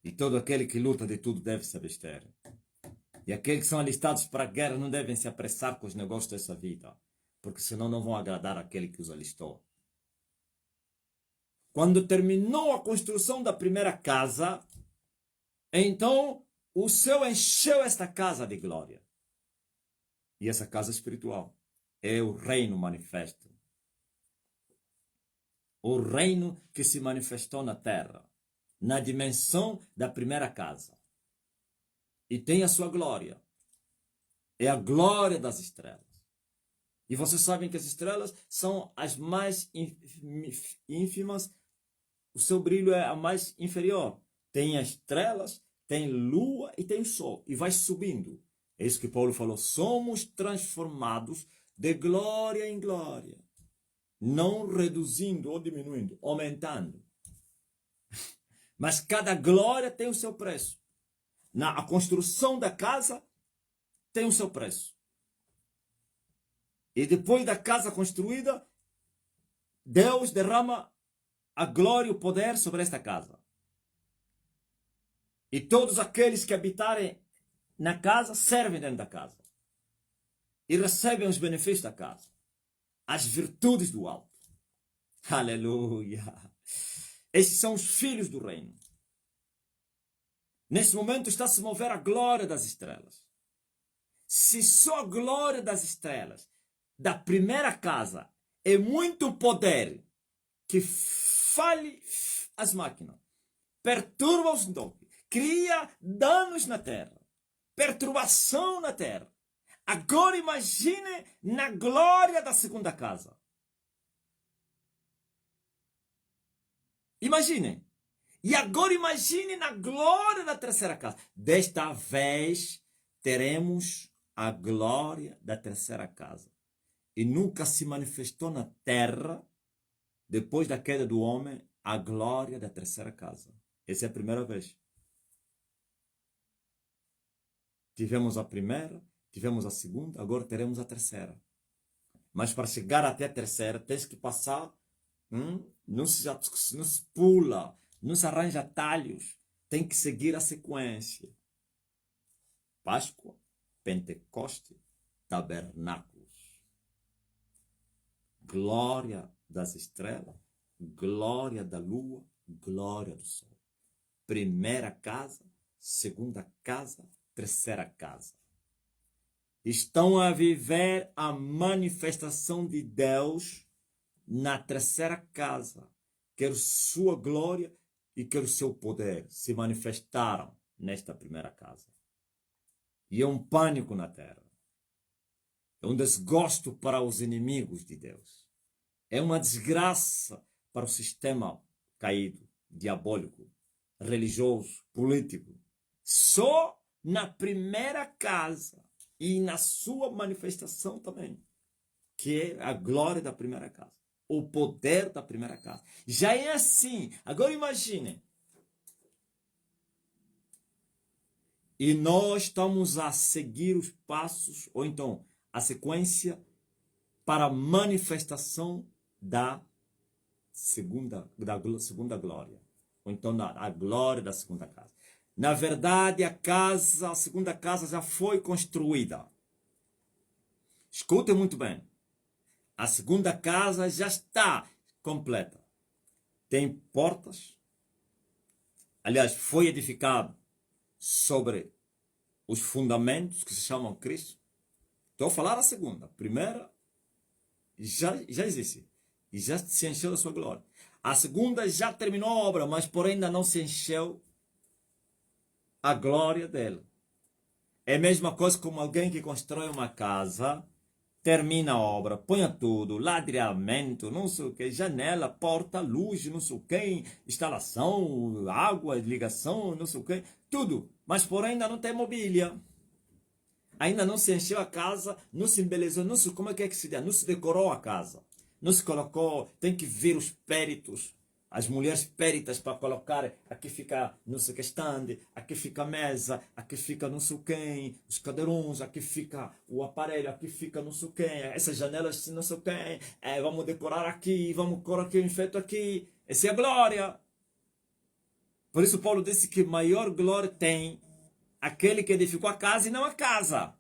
E todo aquele que luta de tudo deve se abster. E aqueles que são alistados para a guerra não devem se apressar com os negócios dessa vida, porque senão não vão agradar aquele que os alistou. Quando terminou a construção da primeira casa, então o céu encheu esta casa de glória. E essa casa espiritual é o reino manifesto. O reino que se manifestou na terra, na dimensão da primeira casa. E tem a sua glória. É a glória das estrelas. E vocês sabem que as estrelas são as mais ínfimas, o seu brilho é a mais inferior. Tem as estrelas, tem lua e tem o sol. E vai subindo. É isso que Paulo falou. Somos transformados de glória em glória. Não reduzindo ou diminuindo, aumentando. Mas cada glória tem o seu preço. A construção da casa tem o seu preço. E depois da casa construída, Deus derrama a glória e o poder sobre esta casa. E todos aqueles que habitarem na casa servem dentro da casa. E recebem os benefícios da casa. As virtudes do alto. Aleluia. Esses são os filhos do reino. Nesse momento está a se mover a glória das estrelas. Se só a glória das estrelas da primeira casa é muito poder que fale as máquinas, perturba os homens, cria danos na terra, perturbação na terra. Agora imagine na glória da segunda casa. Imagine. E agora imagine na glória da terceira casa. Desta vez teremos a glória da terceira casa. E nunca se manifestou na terra, depois da queda do homem, a glória da terceira casa. Essa é a primeira vez. Tivemos a primeira, tivemos a segunda, agora teremos a terceira. Mas para chegar até a terceira, tens que passar, não se pula, não se arranja atalhos, tem que seguir a sequência. Páscoa, Pentecoste, Tabernáculos. Glória das estrelas, glória da lua, glória do sol. Primeira casa, segunda casa, terceira casa. Estão a viver a manifestação de Deus na terceira casa. Quer sua glória e quer o seu poder se manifestaram nesta primeira casa. E é um pânico na terra. É um desgosto para os inimigos de Deus. É uma desgraça para o sistema caído, diabólico, religioso, político. Só na primeira casa e na sua manifestação também, que é a glória da primeira casa, o poder da primeira casa. Já é assim. Agora imagine. E nós estamos a seguir os passos, ou então a sequência para a manifestação da segunda glória. Ou então a glória da segunda casa. Na verdade, a segunda casa já foi construída. Escutem muito bem. A segunda casa já está completa. Tem portas. Aliás, foi edificado sobre os fundamentos que se chamam Cristo. Estou a falar a segunda. A primeira já existe. E já se encheu da sua glória. A segunda já terminou a obra, mas porém ainda não se encheu a glória dela. É a mesma coisa como alguém que constrói uma casa, termina a obra, põe tudo, ladrilhamento, não sei o que, janela, porta, luz, não sei o que, instalação, água, ligação, não sei o que, tudo. Mas porém ainda não tem mobília. Ainda não se encheu a casa, não se embelezou, não sei como é que se diz, não se decorou a casa. Não se colocou, tem que ver os péritos, as mulheres péritas para colocar, aqui fica não sei o que stand, aqui fica a mesa, aqui fica não sei o que, os cadeirões, aqui fica o aparelho, aqui fica não sei o que, essas janelas não sei o que, vamos decorar aqui, vamos colocar aqui o enfeite aqui, essa é a glória. Por isso Paulo disse que maior glória tem aquele que edificou a casa e não a casa.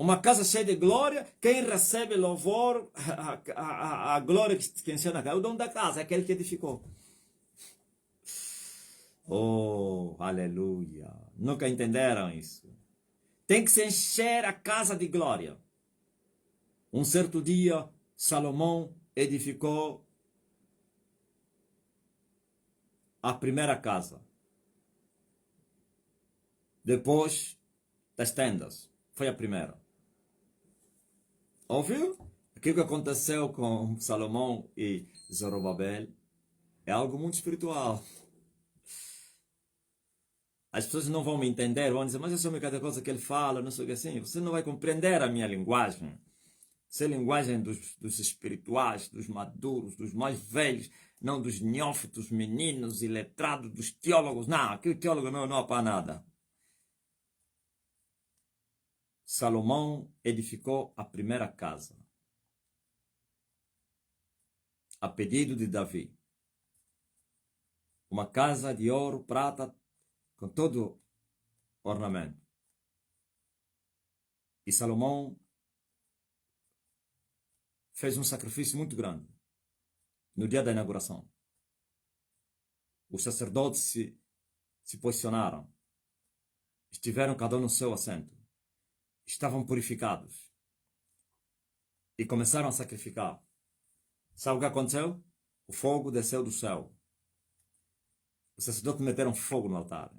Uma casa cheia de glória, quem recebe louvor, a glória que encheu na casa, é o dono da casa, é aquele que edificou. Oh, aleluia. Nunca entenderam isso? Tem que se encher a casa de glória. Um certo dia, Salomão edificou a primeira casa. Depois das tendas. Foi a primeira. Ouviu? Aquilo que aconteceu com Salomão e Zorobabel é algo muito espiritual. As pessoas não vão me entender, vão dizer, mas eu sei cada coisa que ele fala, não sei o que assim. Você não vai compreender a minha linguagem. Essa é a linguagem dos espirituais, dos maduros, dos mais velhos, não dos neófitos, meninos, iletrados, dos teólogos. Não, aqui o teólogo não é para nada. Salomão edificou a primeira casa, a pedido de Davi. Uma casa de ouro, prata, com todo ornamento. E Salomão fez um sacrifício muito grande no dia da inauguração. Os sacerdotes se posicionaram, estiveram cada um no seu assento, estavam purificados e começaram a sacrificar. Sabe o que aconteceu? O fogo desceu do céu. Os sacerdotes meteram fogo no altar.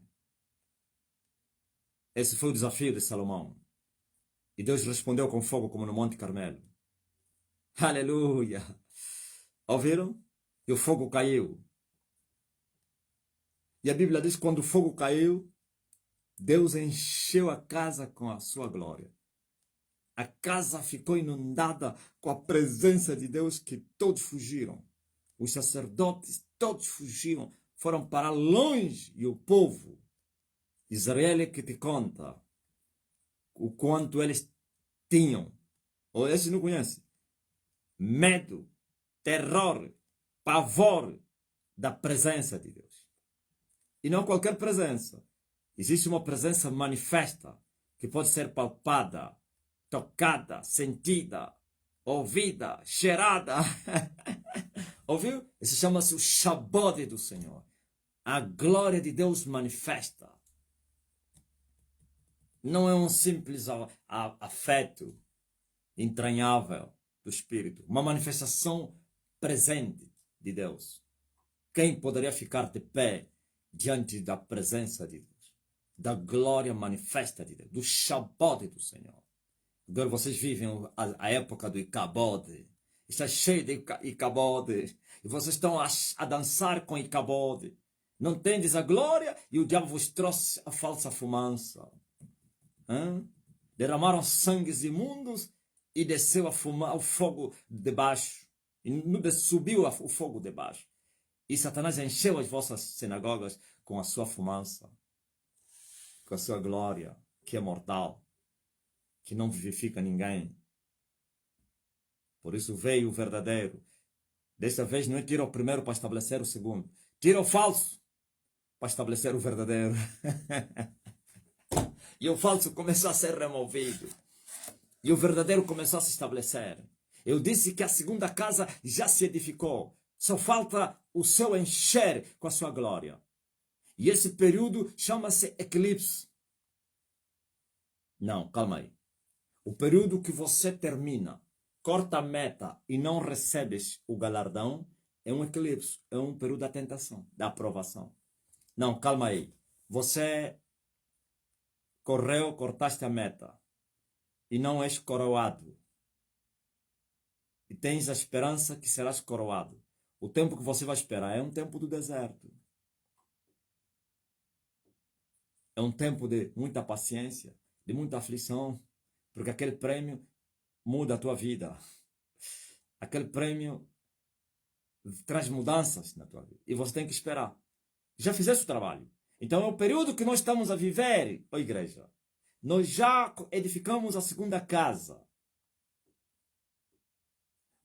Esse foi o desafio de Salomão. E Deus respondeu com fogo como no Monte Carmelo. Aleluia! Ouviram? E o fogo caiu. E a Bíblia diz que quando o fogo caiu, Deus encheu a casa com a sua glória. A casa ficou inundada com a presença de Deus, que todos fugiram. Os sacerdotes todos fugiram, foram para longe. E o povo, Israel, é que te conta o quanto eles tinham. Ou esses não conhecem. Medo, terror, pavor da presença de Deus. E não qualquer presença. Existe uma presença manifesta que pode ser palpada, tocada, sentida, ouvida, cheirada. Ouviu? Isso chama-se o Shabbat do Senhor. A glória de Deus manifesta. Não é um simples afeto entranhável do Espírito. Uma manifestação presente de Deus. Quem poderia ficar de pé diante da presença de Deus? Da glória manifesta de Deus. Do Shabbat do Senhor. Agora vocês vivem a época do Icabode. Está cheio de Icabode. E vocês estão a dançar com Icabode. Não tendes a glória e o diabo vos trouxe a falsa fumaça. Derramaram sangues imundos e desceu o fogo de baixo. E subiu o fogo de baixo. E Satanás encheu as vossas sinagogas com a sua fumaça. Com a sua glória, que é mortal. Que não vivifica ninguém. Por isso veio o verdadeiro. Desta vez não é tira o primeiro para estabelecer o segundo. Tira o falso para estabelecer o verdadeiro. E o falso começou a ser removido. E o verdadeiro começou a se estabelecer. Eu disse que a segunda casa já se edificou. Só falta o céu encher com a sua glória. E esse período chama-se eclipse. Não, calma aí. O período que você termina, corta a meta e não recebes o galardão, é um eclipse, é um período da tentação, da aprovação. Não, calma aí. Você correu, cortaste a meta e não és coroado. E tens a esperança que serás coroado. O tempo que você vai esperar é um tempo do deserto. É um tempo de muita paciência, de muita aflição. Porque aquele prêmio muda a tua vida. Aquele prêmio traz mudanças na tua vida. E você tem que esperar. Já fizeste o trabalho. Então é o período que nós estamos a viver, ó igreja. Nós já edificamos a segunda casa.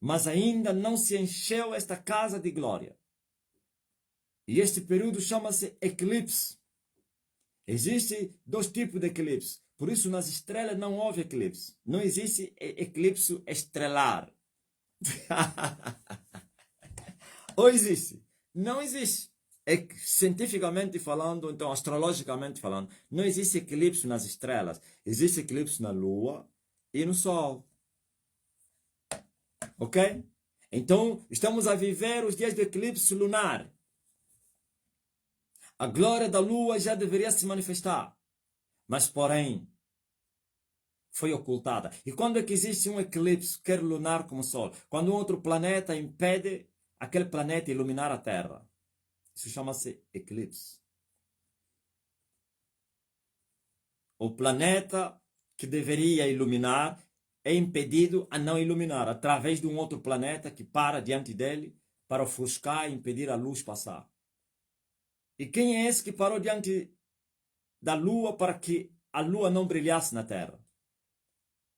Mas ainda não se encheu esta casa de glória. E este período chama-se eclipse. Existem dois tipos de eclipse. Por isso, nas estrelas não houve eclipse. Não existe eclipse estrelar. Ou existe? Não existe. Cientificamente falando, então astrologicamente falando, não existe eclipse nas estrelas. Existe eclipse na Lua e no Sol. Ok? Então, estamos a viver os dias do eclipse lunar. A glória da Lua já deveria se manifestar. Mas, porém, foi ocultada. E quando é que existe um eclipse, quer lunar como o Sol? Quando um outro planeta impede aquele planeta iluminar a Terra. Isso chama-se eclipse. O planeta que deveria iluminar é impedido a não iluminar através de um outro planeta que para diante dele para ofuscar e impedir a luz passar. E quem é esse que parou diante da Lua para que a Lua não brilhasse na Terra?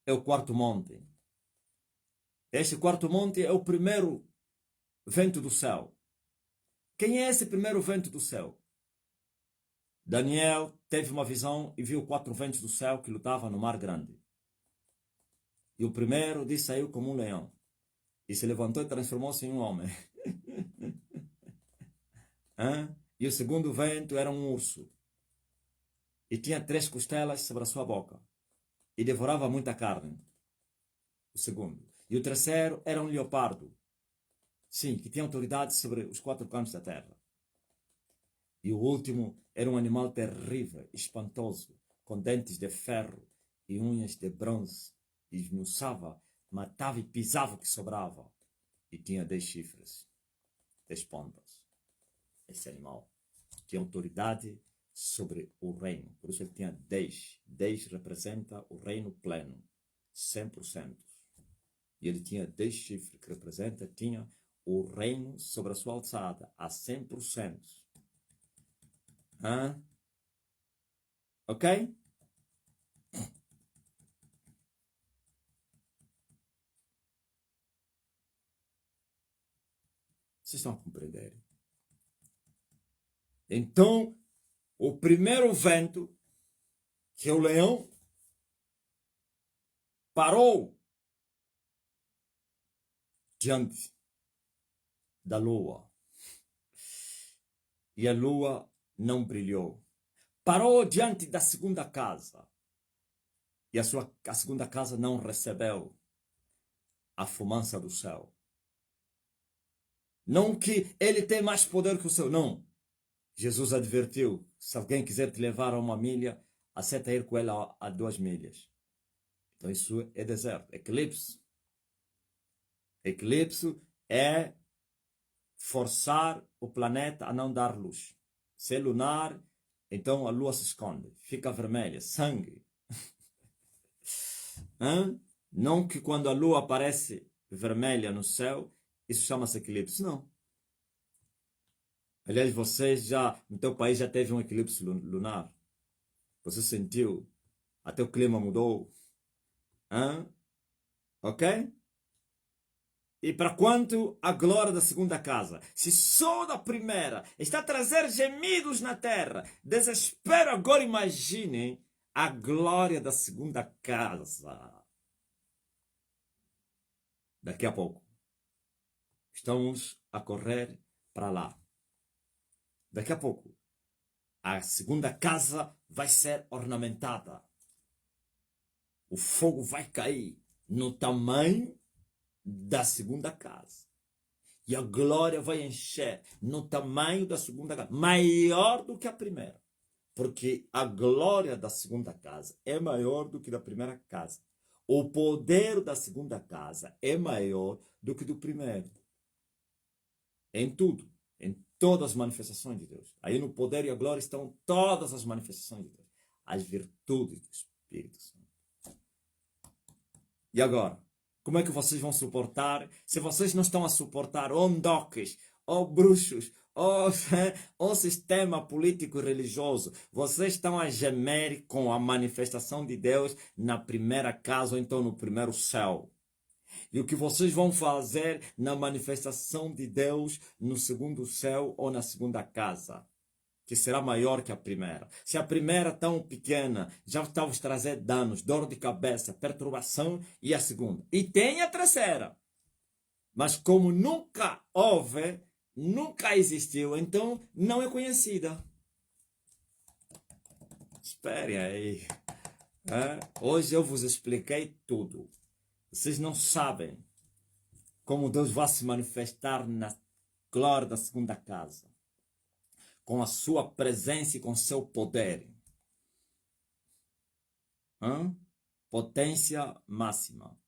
É o quarto monte. Este quarto monte é o primeiro vento do céu. Quem é esse primeiro vento do céu? Daniel teve uma visão e viu 4 ventos do céu que lutavam no mar grande. E o primeiro disse saiu como um leão. E se levantou e transformou-se em um homem. E o segundo vento era um urso. E tinha 3 costelas sobre a sua boca. E devorava muita carne. O segundo. E o terceiro era um leopardo. Sim, que tinha autoridade sobre os 4 cantos da terra. E o último era um animal terrível, espantoso, com dentes de ferro e unhas de bronze. E esmiuçava, matava e pisava o que sobrava. E tinha 10 chifres, 10 pontas. Esse animal tinha autoridade sobre o reino. Por isso ele tinha 10. 10 representa o reino pleno, 100%. E ele tinha 10 chifres, que representa, tinha o reino sobre a sua alçada, a 100%. Ok? Vocês estão a compreender? Então, o primeiro vento, que é o leão, parou diante da lua. E a lua não brilhou. Parou diante da segunda casa. E a segunda casa não recebeu a fumaça do céu. Não que ele tem mais poder que o céu, não. Jesus advertiu, se alguém quiser te levar a 1 milha, aceita ir com ela a 2 milhas. Então isso é deserto, eclipse. Eclipse é forçar o planeta a não dar luz. Se é lunar, então a lua se esconde, fica vermelha, sangue. Não que quando a lua aparece vermelha no céu, isso chama-se eclipse, não. Aliás, vocês já, no teu país já teve um eclipse lunar. Você sentiu, até o clima mudou. Ok? E para quanto a glória da segunda casa? Se só da primeira está a trazer gemidos na terra, desespero, agora imaginem a glória da segunda casa. Daqui a pouco. Estamos a correr para lá. Daqui a pouco. A segunda casa vai ser ornamentada. O fogo vai cair no tamanho da segunda casa. E a glória vai encher no tamanho da segunda casa. Maior do que a primeira. Porque a glória da segunda casa é maior do que da primeira casa. O poder da segunda casa é maior do que do primeiro. Em tudo. Em todas as manifestações de Deus. Aí no poder e a glória estão todas as manifestações de Deus. As virtudes do Espírito Santo. E agora? Como é que vocês vão suportar se vocês não estão a suportar ondoques, ou bruxos, ou sistema político e religioso? Vocês estão a gemer com a manifestação de Deus na primeira casa ou então no primeiro céu. E o que vocês vão fazer na manifestação de Deus no segundo céu ou na segunda casa? Que será maior que a primeira. Se a primeira tão pequena já está a vos trazer danos, dor de cabeça, perturbação, e a segunda. E tem a terceira. Mas como nunca houve, nunca existiu, então não é conhecida. Espere aí. Hoje eu vos expliquei tudo. Vocês não sabem como Deus vai se manifestar na glória da segunda casa. Com a sua presença e com seu poder. potência máxima.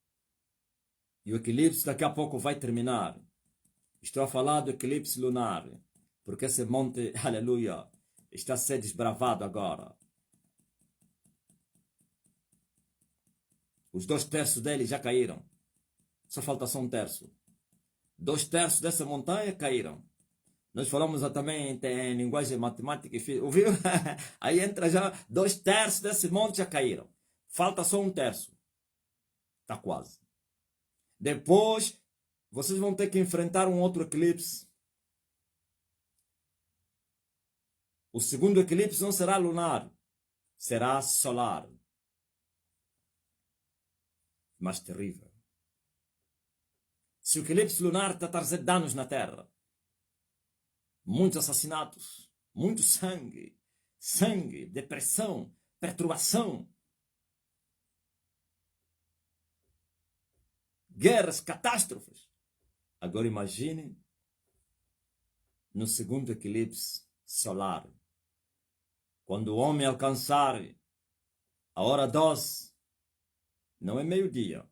E o eclipse daqui a pouco vai terminar. Estou a falar do eclipse lunar, porque esse monte, aleluia, está a ser desbravado agora. Os 2/3 dele já caíram. Só falta só 1/3. 2/3 dessa montanha caíram. Nós falamos também em linguagem matemática e física. Ouviu? Aí entra já 2/3 desse monte já caíram. Falta só 1/3. Está quase. Depois, vocês vão ter que enfrentar um outro eclipse. O segundo eclipse não será lunar, será solar. Mas terrível. Se o eclipse lunar está a trazer danos na Terra, muitos assassinatos, muito sangue, depressão, perturbação, guerras, catástrofes. Agora imagine no segundo eclipse solar, quando o homem alcançar a hora 12, não é meio-dia,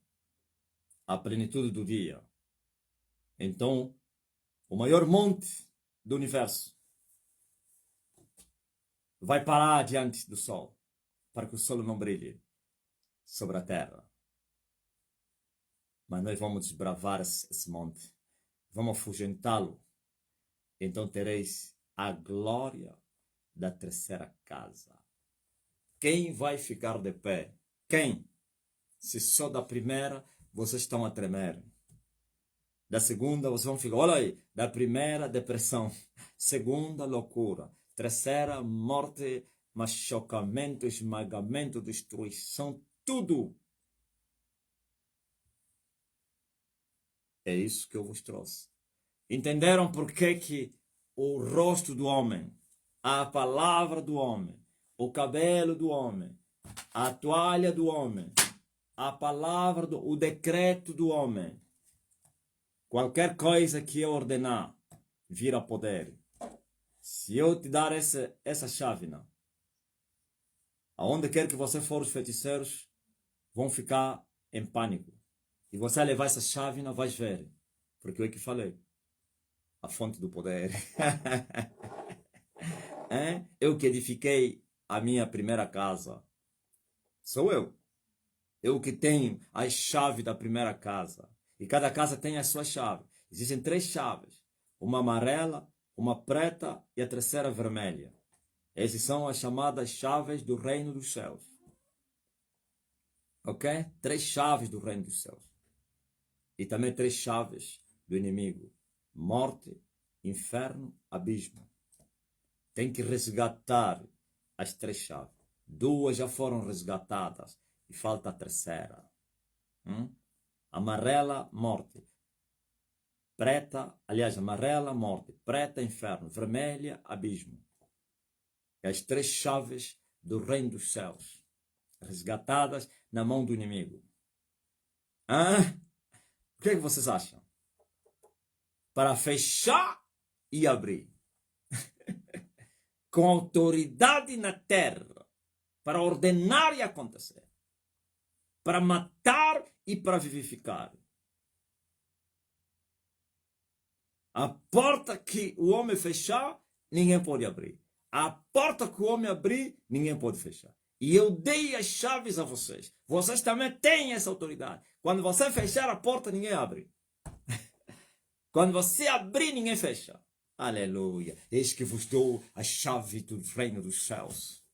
a plenitude do dia. Então, o maior monte do universo vai parar diante do sol, para que o sol não brilhe sobre a terra. Mas nós vamos desbravar esse monte, vamos afugentá-lo. Então tereis a glória da terceira casa. Quem vai ficar de pé? Quem? Se só da primeira vocês estão a tremer. Da segunda vocês vão ficar, olha aí, da primeira depressão, segunda loucura, terceira morte, machucamento, esmagamento, destruição, tudo. É isso que eu vos trouxe. Entenderam por que o rosto do homem, a palavra do homem, o cabelo do homem, a toalha do homem, a palavra, o decreto do homem, qualquer coisa que eu ordenar, vira poder. Se eu te dar essa chávena, aonde quer que você for, os feiticeiros vão ficar em pânico. E você levar essa chávena, vais ver. Porque eu é que falei. A fonte do poder. Eu que edifiquei a minha primeira casa. Sou eu. Eu que tenho a chave da primeira casa. E cada casa tem a sua chave. Existem 3 chaves. Uma amarela, uma preta e a terceira vermelha. Essas são as chamadas chaves do reino dos céus. Ok? 3 chaves do reino dos céus. E também 3 chaves do inimigo. Morte, inferno, abismo. Tem que resgatar as 3 chaves. 2 já foram resgatadas. E falta a terceira. Amarela, morte. Preta, aliás, amarela, morte. Preta, inferno. Vermelha, abismo. As 3 chaves do reino dos céus. Resgatadas na mão do inimigo. O que é que vocês acham? Para fechar e abrir. Com autoridade na terra. Para ordenar e acontecer. Para matar e para vivificar. A porta que o homem fechar, ninguém pode abrir. A porta que o homem abrir, ninguém pode fechar. E eu dei as chaves a vocês. Vocês também têm essa autoridade. Quando você fechar a porta, ninguém abre. Quando você abrir, ninguém fecha. Aleluia. Eis que vos dou a chave do reino dos céus.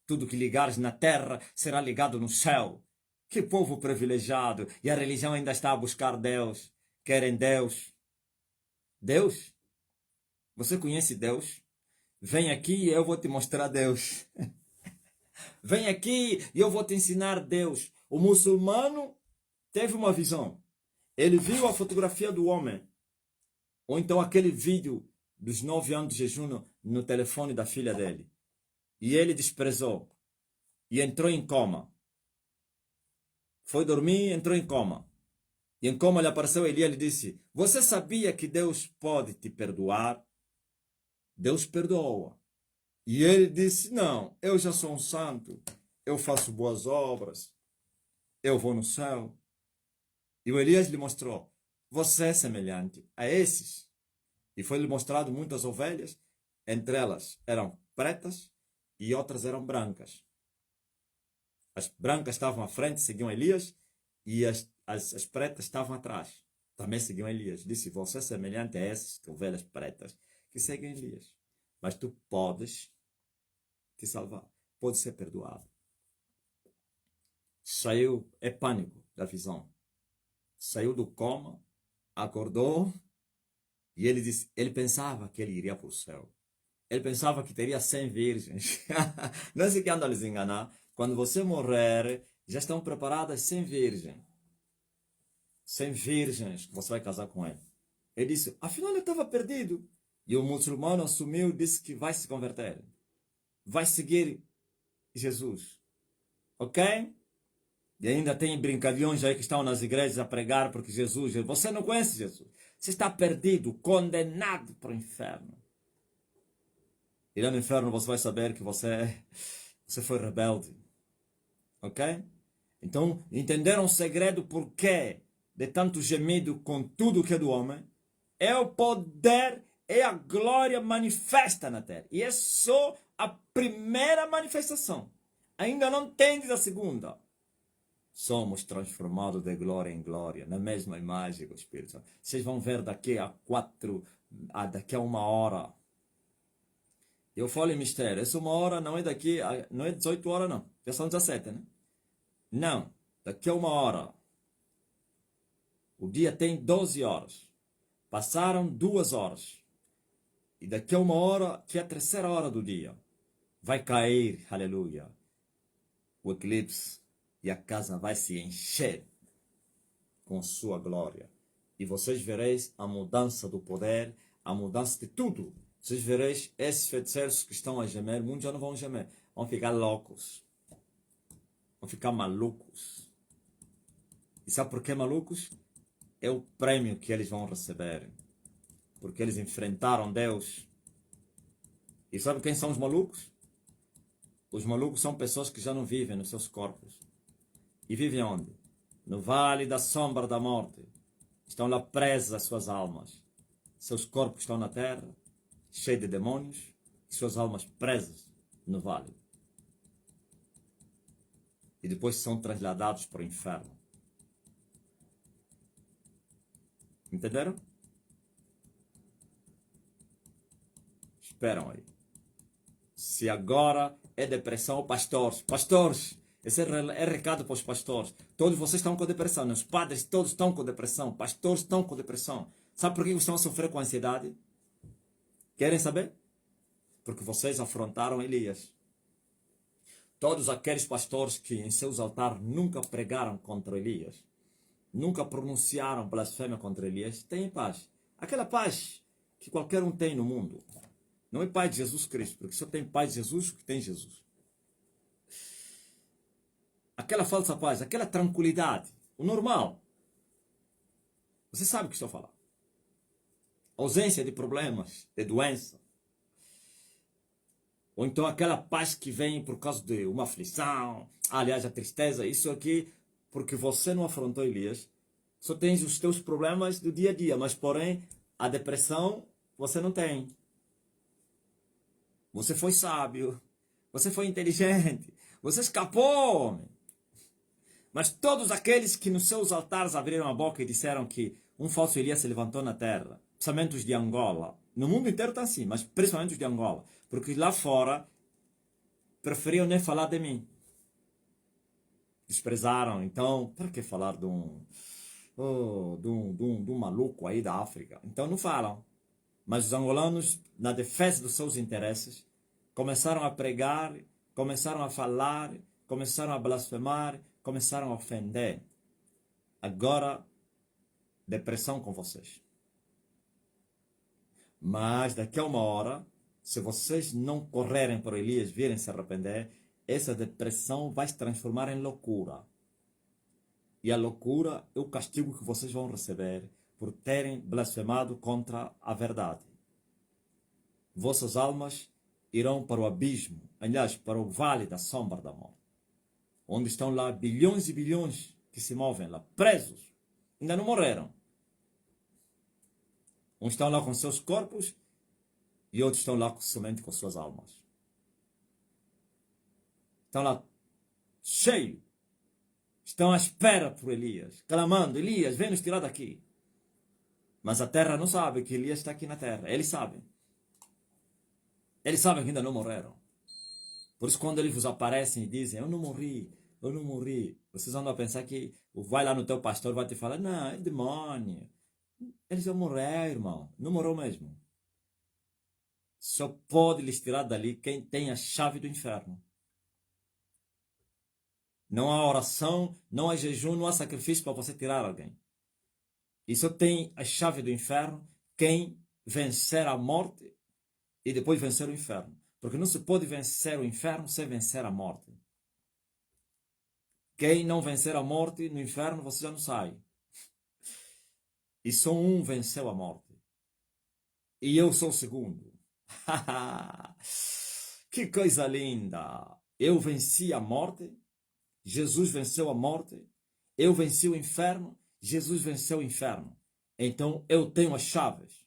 Tudo que ligares na terra será ligado no céu. Que povo privilegiado. E a religião ainda está a buscar Deus. Querem Deus. Deus? Você conhece Deus? Vem aqui e eu vou te mostrar Deus. Vem aqui e eu vou te ensinar Deus. O muçulmano teve uma visão. Ele viu a fotografia do homem. Ou então aquele vídeo dos 9 anos de jejum no telefone da filha dele. E ele desprezou. E entrou em coma. Foi dormir e entrou em coma. E em coma lhe apareceu Eli e lhe disse: você sabia que Deus pode te perdoar? Deus perdoa. E ele disse: não, eu já sou um santo. Eu faço boas obras. eu vou no céu. E o Elias lhe mostrou, você é semelhante a esses. E foi-lhe mostrado muitas ovelhas, entre elas eram pretas e outras eram brancas. As brancas estavam à frente, seguiam Elias, e as pretas estavam atrás, também seguiam Elias. Disse, você é semelhante a essas ovelhas pretas que seguem Elias. Mas tu podes te salvar, pode ser perdoado. Saiu, é pânico da visão. Saiu do coma, acordou, e ele disse, ele pensava que ele iria para o céu. Ele pensava que teria 100 virgens. Não sei que anda a lhes enganar. Quando você morrer, já estão preparadas 100 virgens. 100 virgens que você vai casar com ele. Ele disse, afinal eu estava perdido. E o muçulmano assumiu, disse que vai se converter. Vai seguir Jesus. Ok? E ainda tem brincalhões aí que estão nas igrejas a pregar porque Jesus... Você não conhece Jesus. Você está perdido, condenado para o inferno. E lá no inferno você vai saber que você foi rebelde. Ok? Então, entenderam o segredo porquê de tanto gemido com tudo que é do homem? É o poder, é a glória manifesta na terra. E é só a primeira manifestação. Ainda não tem a segunda. Somos transformados de glória em glória, na mesma imagem do Espírito Santo. Vocês vão ver daqui a daqui a 1 hora. Eu falo em mistério, essa 1 hora não é daqui, não é 18 horas não, já são 17, né? Não, daqui a 1 hora. O dia tem 12 horas. Passaram 2 horas. E daqui a 1 hora, que é a 3ª hora do dia, vai cair, aleluia, o eclipse. E a casa vai se encher com sua glória. E vocês vereis a mudança do poder, a mudança de tudo. Vocês vereis esses feiticeiros que estão a gemer, muitos já não vão gemer. Vão ficar loucos. Vão ficar malucos. E sabe por que malucos? É o prêmio que eles vão receber. Porque eles enfrentaram Deus. E sabe quem são os malucos? Os malucos são pessoas que já não vivem nos seus corpos. E vivem onde? No vale da sombra da morte. Estão lá presas as suas almas. Seus corpos estão na terra, cheios de demônios, e suas almas presas no vale. E depois são trasladados para o inferno. Entenderam? Esperam aí. Se agora é depressão, pastores, esse é recado para os pastores. Todos vocês estão com depressão, os padres todos estão com depressão, pastores estão com depressão. Sabe por que estão a sofrer com ansiedade? Querem saber? Porque vocês afrontaram Elias. Todos aqueles pastores que em seus altares nunca pregaram contra Elias, nunca pronunciaram blasfêmia contra Elias, têm paz. Aquela paz que qualquer um tem no mundo. Não é paz de Jesus Cristo, porque só tem paz de Jesus que tem Jesus. Aquela falsa paz, aquela tranquilidade, o normal. Você sabe o que estou falando. Ausência de problemas, de doença. Ou então aquela paz que vem por causa de uma aflição, aliás, a tristeza, isso aqui, porque você não afrontou Elias, só tens os teus problemas do dia a dia, mas porém, a depressão você não tem. Você foi sábio, você foi inteligente, você escapou, homem. Mas todos aqueles que nos seus altares abriram a boca e disseram que um falso Elias se levantou na terra, principalmente os de Angola, no mundo inteiro está assim, mas principalmente os de Angola, porque lá fora preferiam nem falar de mim. Desprezaram, então, para que falar de um maluco aí da África? Então não falam. Mas os angolanos, na defesa dos seus interesses, começaram a pregar, começaram a falar, começaram a blasfemar, começaram a ofender. Agora, depressão com vocês. Mas daqui a 1 hora, se vocês não correrem para Elias, virem se arrepender, essa depressão vai se transformar em loucura. E a loucura é o castigo que vocês vão receber por terem blasfemado contra a verdade. Vossas almas irão para o abismo, aliás, para o vale da sombra da morte, onde estão lá bilhões e bilhões que se movem lá, presos, ainda não morreram. Uns estão lá com seus corpos e outros estão lá somente com suas almas. Estão lá cheios. Estão à espera por Elias, clamando: Elias, vem nos tirar daqui. Mas a terra não sabe que Elias está aqui na terra. Eles sabem. Eles sabem que ainda não morreram. Por isso, quando eles vos aparecem e dizem: eu não morri, eu não morri, vocês andam a pensar que vai lá no teu pastor e vai te falar: não, é demônio. Eles vão morrer, irmão. Não morreu mesmo. Só pode lhes tirar dali quem tem a chave do inferno. Não há oração, não há jejum, não há sacrifício para você tirar alguém. E só tem a chave do inferno quem vencer a morte e depois vencer o inferno. Porque não se pode vencer o inferno sem vencer a morte. Quem não vencer a morte no inferno, você já não sai. E só um venceu a morte. E eu sou o segundo. Que coisa linda! Eu venci a morte, Jesus venceu a morte, eu venci o inferno, Jesus venceu o inferno. Então eu tenho as chaves.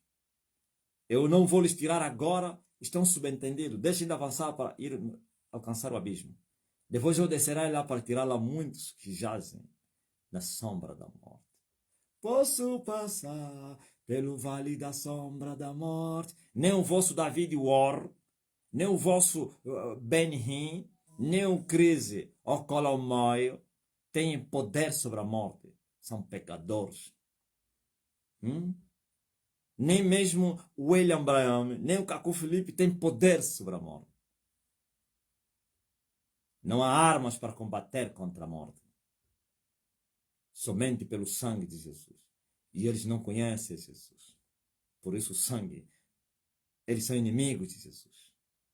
Eu não vou lhes tirar agora, estão subentendidos. Deixem de avançar para ir alcançar o abismo. Depois eu descerei lá para tirar lá muitos que jazem na sombra da morte. Posso passar pelo vale da sombra da morte. Nem o vosso David War, nem o vosso Ben-Hinn, nem o Crise Ocolomoio têm poder sobre a morte. São pecadores. Nem mesmo o William Branham, nem o Caco Felipe têm poder sobre a morte. Não há armas para combater contra a morte. Somente pelo sangue de Jesus. E eles não conhecem Jesus. Por isso o sangue. Eles são inimigos de Jesus.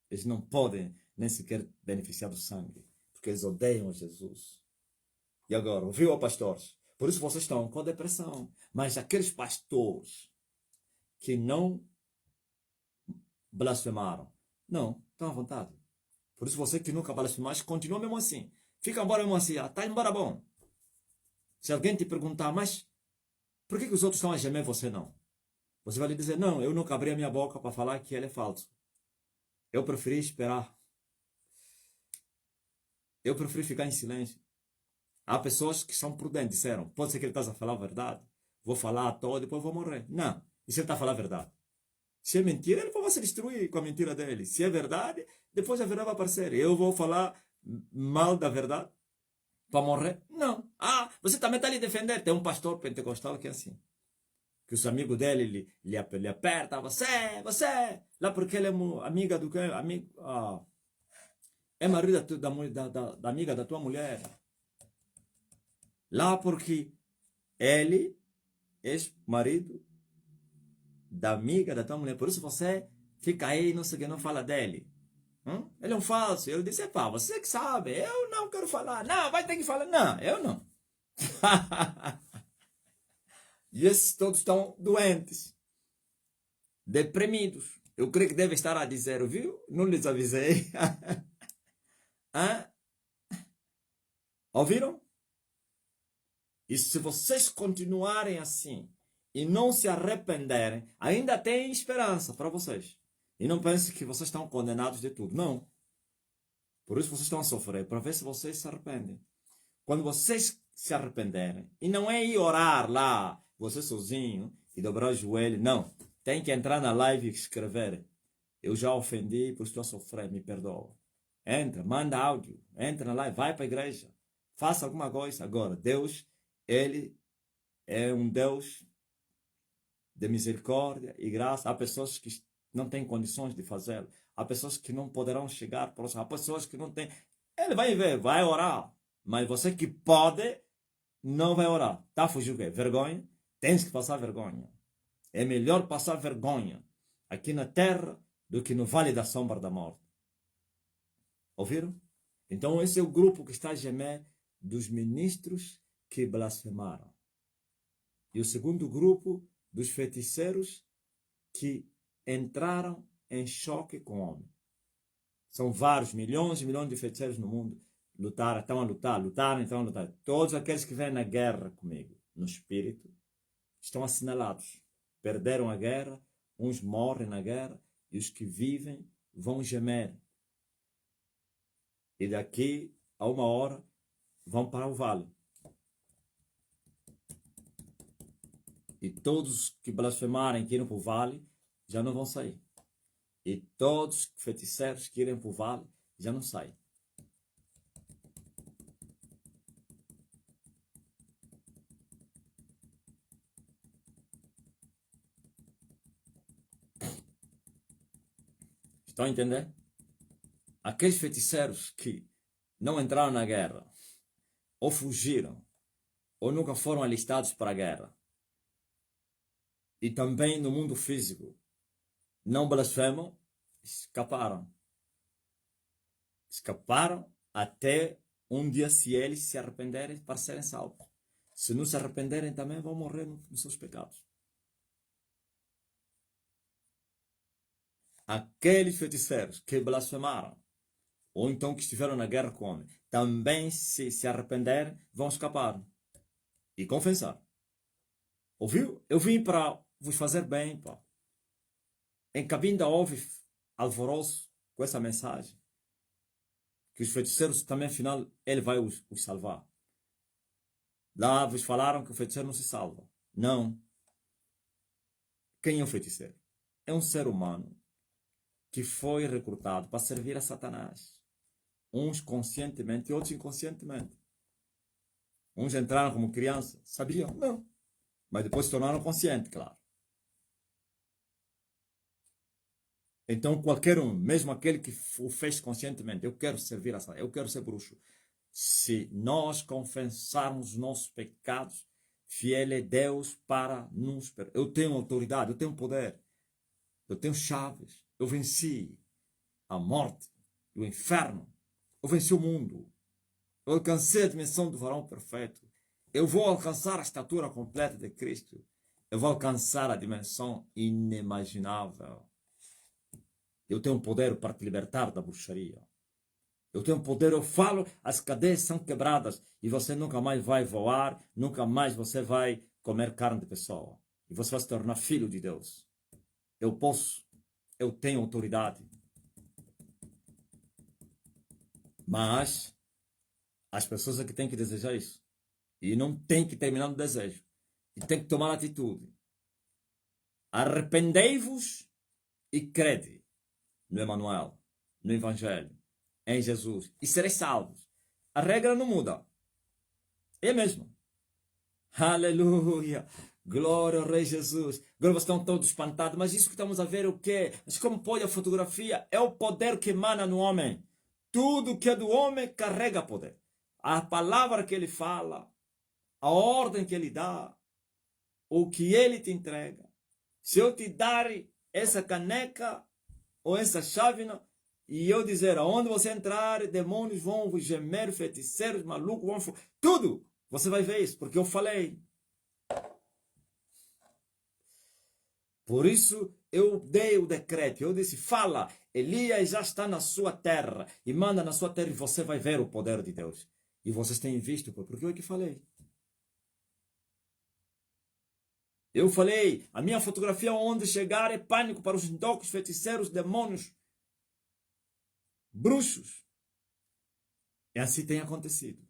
Eles não podem nem sequer beneficiar do sangue. Porque eles odeiam Jesus. E agora, ouviu, pastores? Por isso vocês estão com depressão. Mas aqueles pastores que não blasfemaram, não, estão à vontade. Por isso você que nunca blasfemaste, continua mesmo assim. Fica embora mesmo assim. Está embora bom. Se alguém te perguntar, mas por que os outros estão a gemer e você não? Você vai lhe dizer: não, eu nunca abri a minha boca para falar que ele é falso. Eu preferi esperar. Eu preferi ficar em silêncio. Há pessoas que são prudentes, disseram: pode ser que ele esteja a falar a verdade. Vou falar à toa, depois vou morrer. Não. E se ele está a falar a verdade? Se é mentira, ele vai se destruir com a mentira dele. Se é verdade, depois a verdade vai aparecer. Eu vou falar mal da verdade para morrer? Não. Ah, você também está a lhe defender. Tem um pastor pentecostal que é assim. Que os amigos dele lhe apertam. Você. Lá porque ele é amiga do que? É marido da amiga da tua mulher. Lá porque ele é marido da amiga da tua mulher. Por isso você fica aí, não sei o que, não fala dele. Ele é um falso. Eu disse: pá, você que sabe. Eu não quero falar. Não, vai ter que falar. Não, eu não. E esses todos estão doentes. Deprimidos. Eu creio que deve estar a dizer: viu? Não lhes avisei. Ouviram? E se vocês continuarem assim e não se arrependerem, ainda tem esperança para vocês. E não pensem que vocês estão condenados de tudo. Não. Por isso vocês estão a sofrer, para ver se vocês se arrependem. Quando vocês se arrependerem, e não é ir orar lá, você sozinho, e dobrar o joelho, não. Tem que entrar na live e escrever: eu já ofendi, por isso estou a sofrer, me perdoa. Entra, manda áudio, entra na live, vai para a igreja, faça alguma coisa. Agora, Deus, Ele é um Deus de misericórdia e graça. Há pessoas que não têm condições de fazê-lo. Há pessoas que não poderão chegar próximo. Há pessoas que não têm. Ele vai ver, vai orar. Mas você que pode, não vai orar. Está a fugir o quê? Vergonha? Tens que passar vergonha. É melhor passar vergonha aqui na terra do que no vale da sombra da morte. Ouviram? Então esse é o grupo que está a gemer dos ministros que blasfemaram. E o segundo grupo dos feiticeiros que entraram em choque com o homem. São vários, milhões e milhões de feiticeiros no mundo lutar, estão a lutar, lutaram, então a lutar. Todos aqueles que vêm na guerra comigo, no espírito, estão assinalados. Perderam a guerra, uns morrem na guerra, e os que vivem vão gemer. E daqui a uma hora vão para o vale. E todos que blasfemarem que irem para o vale já não vão sair. E todos os feiticeiros que irem para o vale já não saem. Estão a entender? Aqueles feiticeiros que não entraram na guerra, ou fugiram, ou nunca foram alistados para a guerra, e também no mundo físico, não blasfemam, escaparam. Escaparam até um dia, se eles se arrependerem, para serem salvos. Se não se arrependerem, também vão morrer nos seus pecados. Aqueles feiticeiros que blasfemaram, ou então que estiveram na guerra com o homem, também se arrependerem, vão escapar e confessar. Ouviu? Eu vim para vos fazer bem, pá. Em Cabinda houve alvoroço com essa mensagem. Que os feiticeiros também, afinal, ele vai os salvar. Lá vos falaram que o feiticeiro não se salva. Não. Quem é o feiticeiro? É um ser humano que foi recrutado para servir a Satanás. Uns conscientemente e outros inconscientemente. Uns entraram como criança. Sabiam? Não. Mas depois se tornaram conscientes, claro. Então qualquer um, mesmo aquele que o fez conscientemente, eu quero servir a Satanás, eu quero ser bruxo. Se nós confessarmos os nossos pecados, fiel é Deus para nos perdoar. Eu tenho autoridade, eu tenho poder, eu tenho chaves. Eu venci a morte e o inferno. Eu venci o mundo. Eu alcancei a dimensão do varão perfeito. Eu vou alcançar a estatura completa de Cristo. Eu vou alcançar a dimensão inimaginável. Eu tenho poder para te libertar da bruxaria. Eu tenho poder, eu falo, as cadeias são quebradas e você nunca mais vai voar, nunca mais você vai comer carne de pessoa. E você vai se tornar filho de Deus. Eu posso, eu tenho autoridade. Mas as pessoas é que têm que desejar isso. E não tem que terminar no desejo. E tem que tomar atitude. Arrependei-vos e crede no Emanuel, no Evangelho, em Jesus, e sereis salvos. A regra não muda. É mesmo. Aleluia. Glória ao Rei Jesus. Agora vocês estão todos espantados. Mas isso que estamos a ver é o quê? Mas como pode a fotografia? É o poder que emana no homem. Tudo que é do homem carrega poder. A palavra que ele fala, a ordem que ele dá, o que ele te entrega. Se eu te dar essa caneca ou essa chávena e eu dizer aonde você entrar, demônios vão vos gemer, feiticeiros, malucos vão... Tudo! Você vai ver isso, porque eu falei. Por isso eu dei o decreto, eu disse, fala, Elias já está na sua terra, e manda na sua terra e você vai ver o poder de Deus. E vocês têm visto, porque eu é que falei. Eu falei, a minha fotografia onde chegar é pânico para os indocos, feiticeiros, demônios, bruxos. E assim tem acontecido.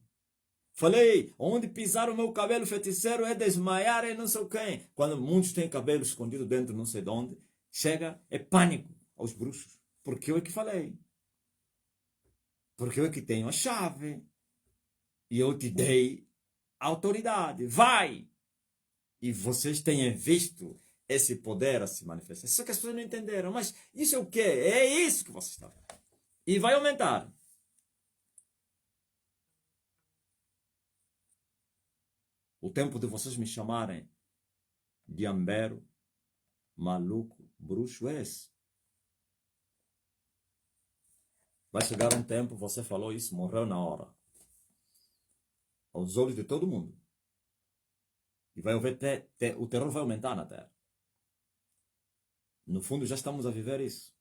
Falei, onde pisar o meu cabelo feiticeiro é desmaiar e não sei quem. Quando muitos têm cabelo escondido dentro não sei de onde, chega, é pânico aos bruxos. Porque eu é que falei. Porque eu é que tenho a chave. E eu te dei a autoridade. Vai! E vocês têm visto esse poder a se manifestar. Só que as pessoas não entenderam. Mas isso é o quê? É isso que vocês estão vendo. E vai aumentar. O tempo de vocês me chamarem de ambero, maluco, bruxo é esse. Vai chegar um tempo, você falou isso, morreu na hora. Aos olhos de todo mundo. E vai haver o terror vai aumentar na Terra. No fundo, já estamos a viver isso.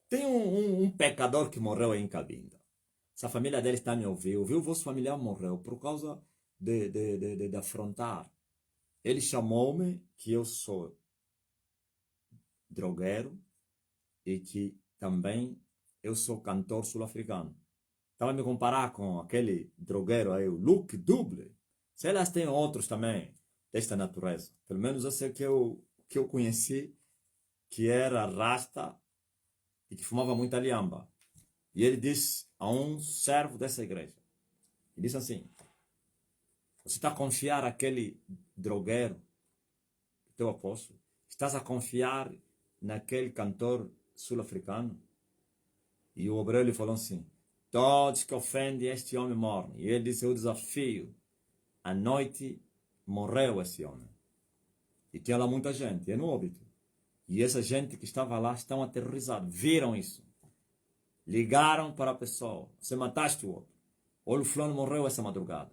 Tem um pecador que morreu em Cabinda. Se a família dele está a me ouvir, ouviu o vosso familiar morreu por causa de afrontar. Ele chamou-me que eu sou drogueiro e que também eu sou cantor sul-africano. Estava a me comparar com aquele drogueiro aí, o Luke Double. Se elas têm outros também desta natureza. Pelo menos eu sei que eu conheci, que era rasta e que fumava muita liamba. E ele disse a um servo dessa igreja, ele disse assim, você está a confiar naquele drogueiro, teu apóstolo? Estás a confiar naquele cantor sul-africano? E o obreiro lhe falou assim, todos que ofendem este homem morrem. E ele disse, eu desafio, à noite morreu esse homem. E tinha lá muita gente, é no óbito. E essa gente que estava lá estão aterrorizados, viram isso. Ligaram para a pessoa, você mataste o outro. Olha, o fulano morreu essa madrugada.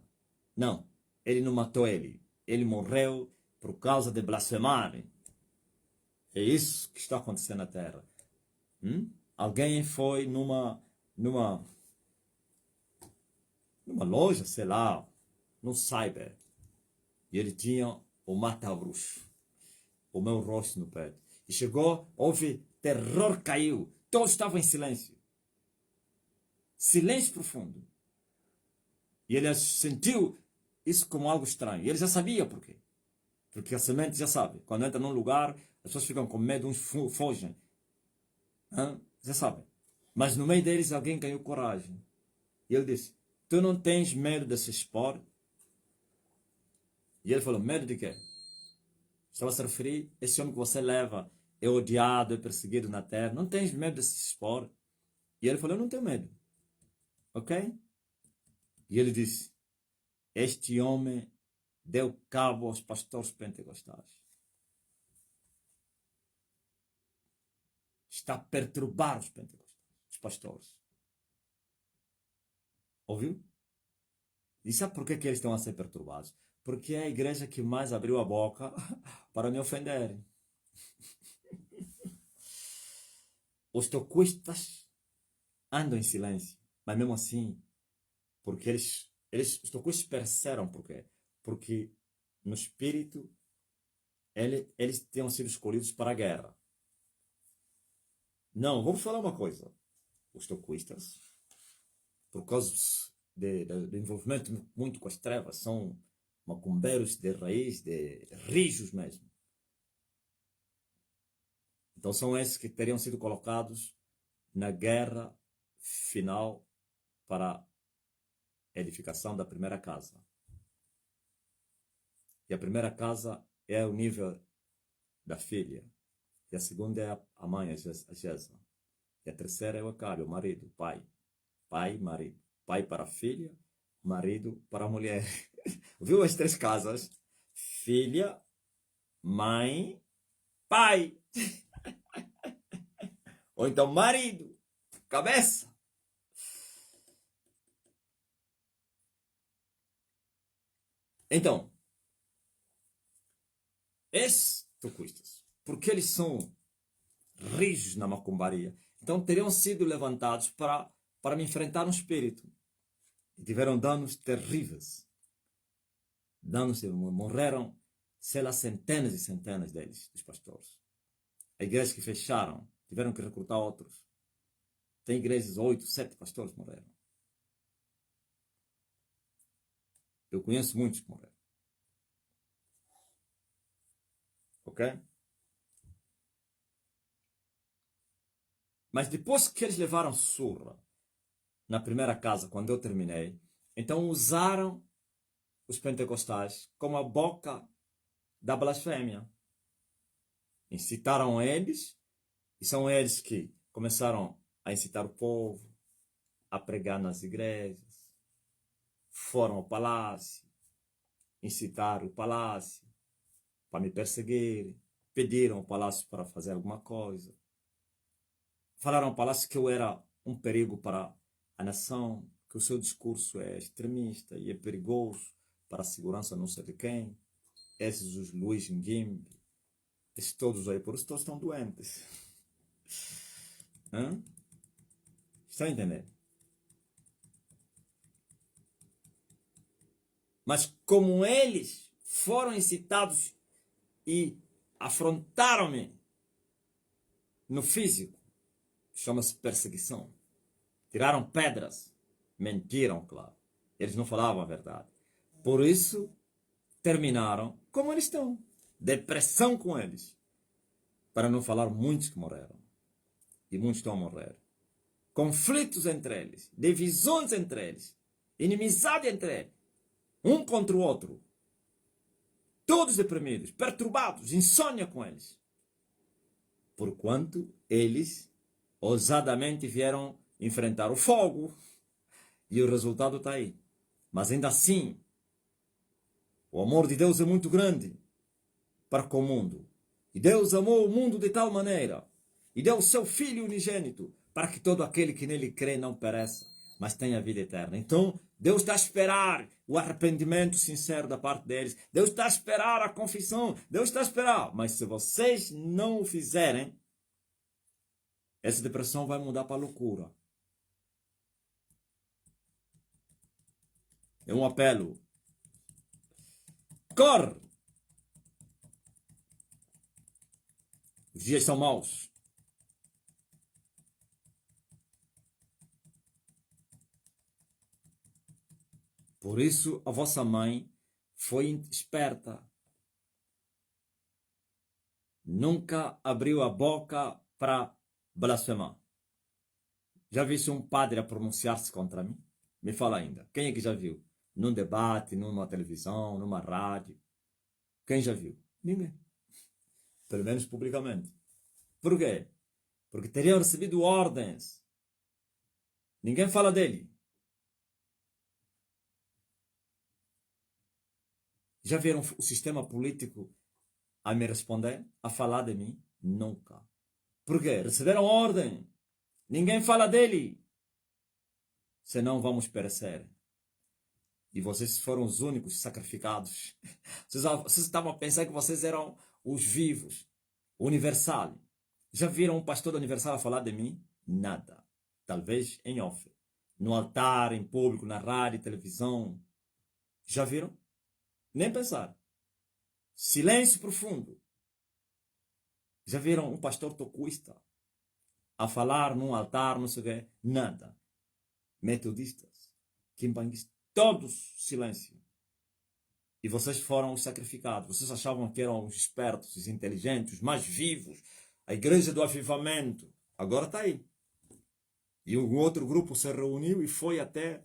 Não, ele não matou ele. Ele morreu por causa de blasfemar. É isso que está acontecendo na Terra. Alguém foi numa loja, sei lá, no cyber. E ele tinha o mata-bruxo, o meu rosto no peito. E chegou, houve terror, caiu. Todos estavam em silêncio. Silêncio profundo. E ele sentiu isso como algo estranho. E ele já sabia por quê. Porque a semente já sabe. Quando entra num lugar, as pessoas ficam com medo, uns fogem. Já sabem. Mas no meio deles alguém ganhou coragem. E ele disse, tu não tens medo de se expor? E ele falou, medo de quê? Estava a se referir, esse homem que você leva é odiado, é perseguido na terra. Não tens medo de se expor? E ele falou, eu não tenho medo. Ok? E ele disse, este homem deu cabo aos pastores pentecostais. Está a perturbar os pentecostais, os pastores. Ouviu? E sabe por que eles estão a ser perturbados? Porque é a igreja que mais abriu a boca para me ofenderem. Os toquistas andam em silêncio, mas mesmo assim, porque os toquistas perceberam por quê? Porque no espírito eles tinham sido escolhidos para a guerra. Não, vamos falar uma coisa. Os toquistas, por causa do envolvimento muito com as trevas, são macumbeiros de raiz, de rijos mesmo. Então são esses que teriam sido colocados na guerra final para a edificação da primeira casa. E a primeira casa é o nível da filha. E a segunda é a mãe, a Jeza. E a terceira é o Acabe, o marido, o pai. Pai, marido. Pai para a filha, marido para a mulher. Viu as três casas? Filha, mãe, pai. Ou então marido, cabeça. Então, esses toquistas, porque eles são rijos na macumbaria, então teriam sido levantados para me enfrentar no espírito. E tiveram danos terríveis. Danos, morreram, sei lá, centenas e centenas deles, dos pastores. Há igrejas que fecharam, tiveram que recrutar outros. Tem igrejas, 8, 7 pastores morreram. Eu conheço muitos que morreram. Ok? Mas depois que eles levaram surra na primeira casa, quando eu terminei, então usaram os pentecostais como a boca da blasfêmia. Incitaram eles, e são eles que começaram a incitar o povo a pregar nas igrejas, foram ao palácio, incitaram o palácio para me perseguir, pediram ao palácio para fazer alguma coisa, falaram ao palácio que eu era um perigo para a nação, que o seu discurso é extremista e é perigoso para a segurança não sei de quem. Esses os Luiz Nguimbe, esses todos aí, por isso todos estão doentes. Estão entendendo? Mas como eles foram incitados e afrontaram-me no físico, chama-se perseguição. Tiraram pedras, mentiram, claro. Eles não falavam a verdade. Por isso, terminaram como eles estão. Depressão com eles. Para não falar muitos que morreram. E muitos estão a morrer. Conflitos entre eles. Divisões entre eles. Inimizade entre eles. Um contra o outro. Todos deprimidos, perturbados, insônia com eles. Porquanto eles ousadamente vieram enfrentar o fogo. E o resultado está aí. Mas ainda assim, o amor de Deus é muito grande para com o mundo. E Deus amou o mundo de tal maneira, e deu o seu Filho unigênito, para que todo aquele que nele crê não pereça, mas tenha vida eterna. Então, Deus está a esperar o arrependimento sincero da parte deles. Deus está a esperar a confissão. Deus está a esperar. Mas se vocês não o fizerem, essa depressão vai mudar para loucura. É um apelo. Corre! Os dias são maus. Por isso a vossa mãe foi esperta. Nunca abriu a boca para blasfemar. Já viste um padre a pronunciar-se contra mim? Me fala ainda. Quem é que já viu? Num debate, numa televisão, numa rádio. Quem já viu? Ninguém. Pelo menos publicamente. Por quê? Porque teriam recebido ordens. Ninguém fala dele. Já viram o sistema político a me responder? A falar de mim? Nunca. Por quê? Receberam ordem. Ninguém fala dele. Senão vamos perecer. E vocês foram os únicos sacrificados. Vocês estavam a pensar que vocês eram os vivos. Universal. Já viram um pastor da Universal a falar de mim? Nada. Talvez em off. No altar, em público, na rádio, televisão. Já viram? Nem pensar. Silêncio profundo. Já viram um pastor tocuista a falar num altar, não sei o quê? Nada. Metodistas, quimbanguistas, todos silêncio. E vocês foram os sacrificados. Vocês achavam que eram os espertos, os inteligentes, os mais vivos. A igreja do avivamento. Agora está aí. E um outro grupo se reuniu e foi até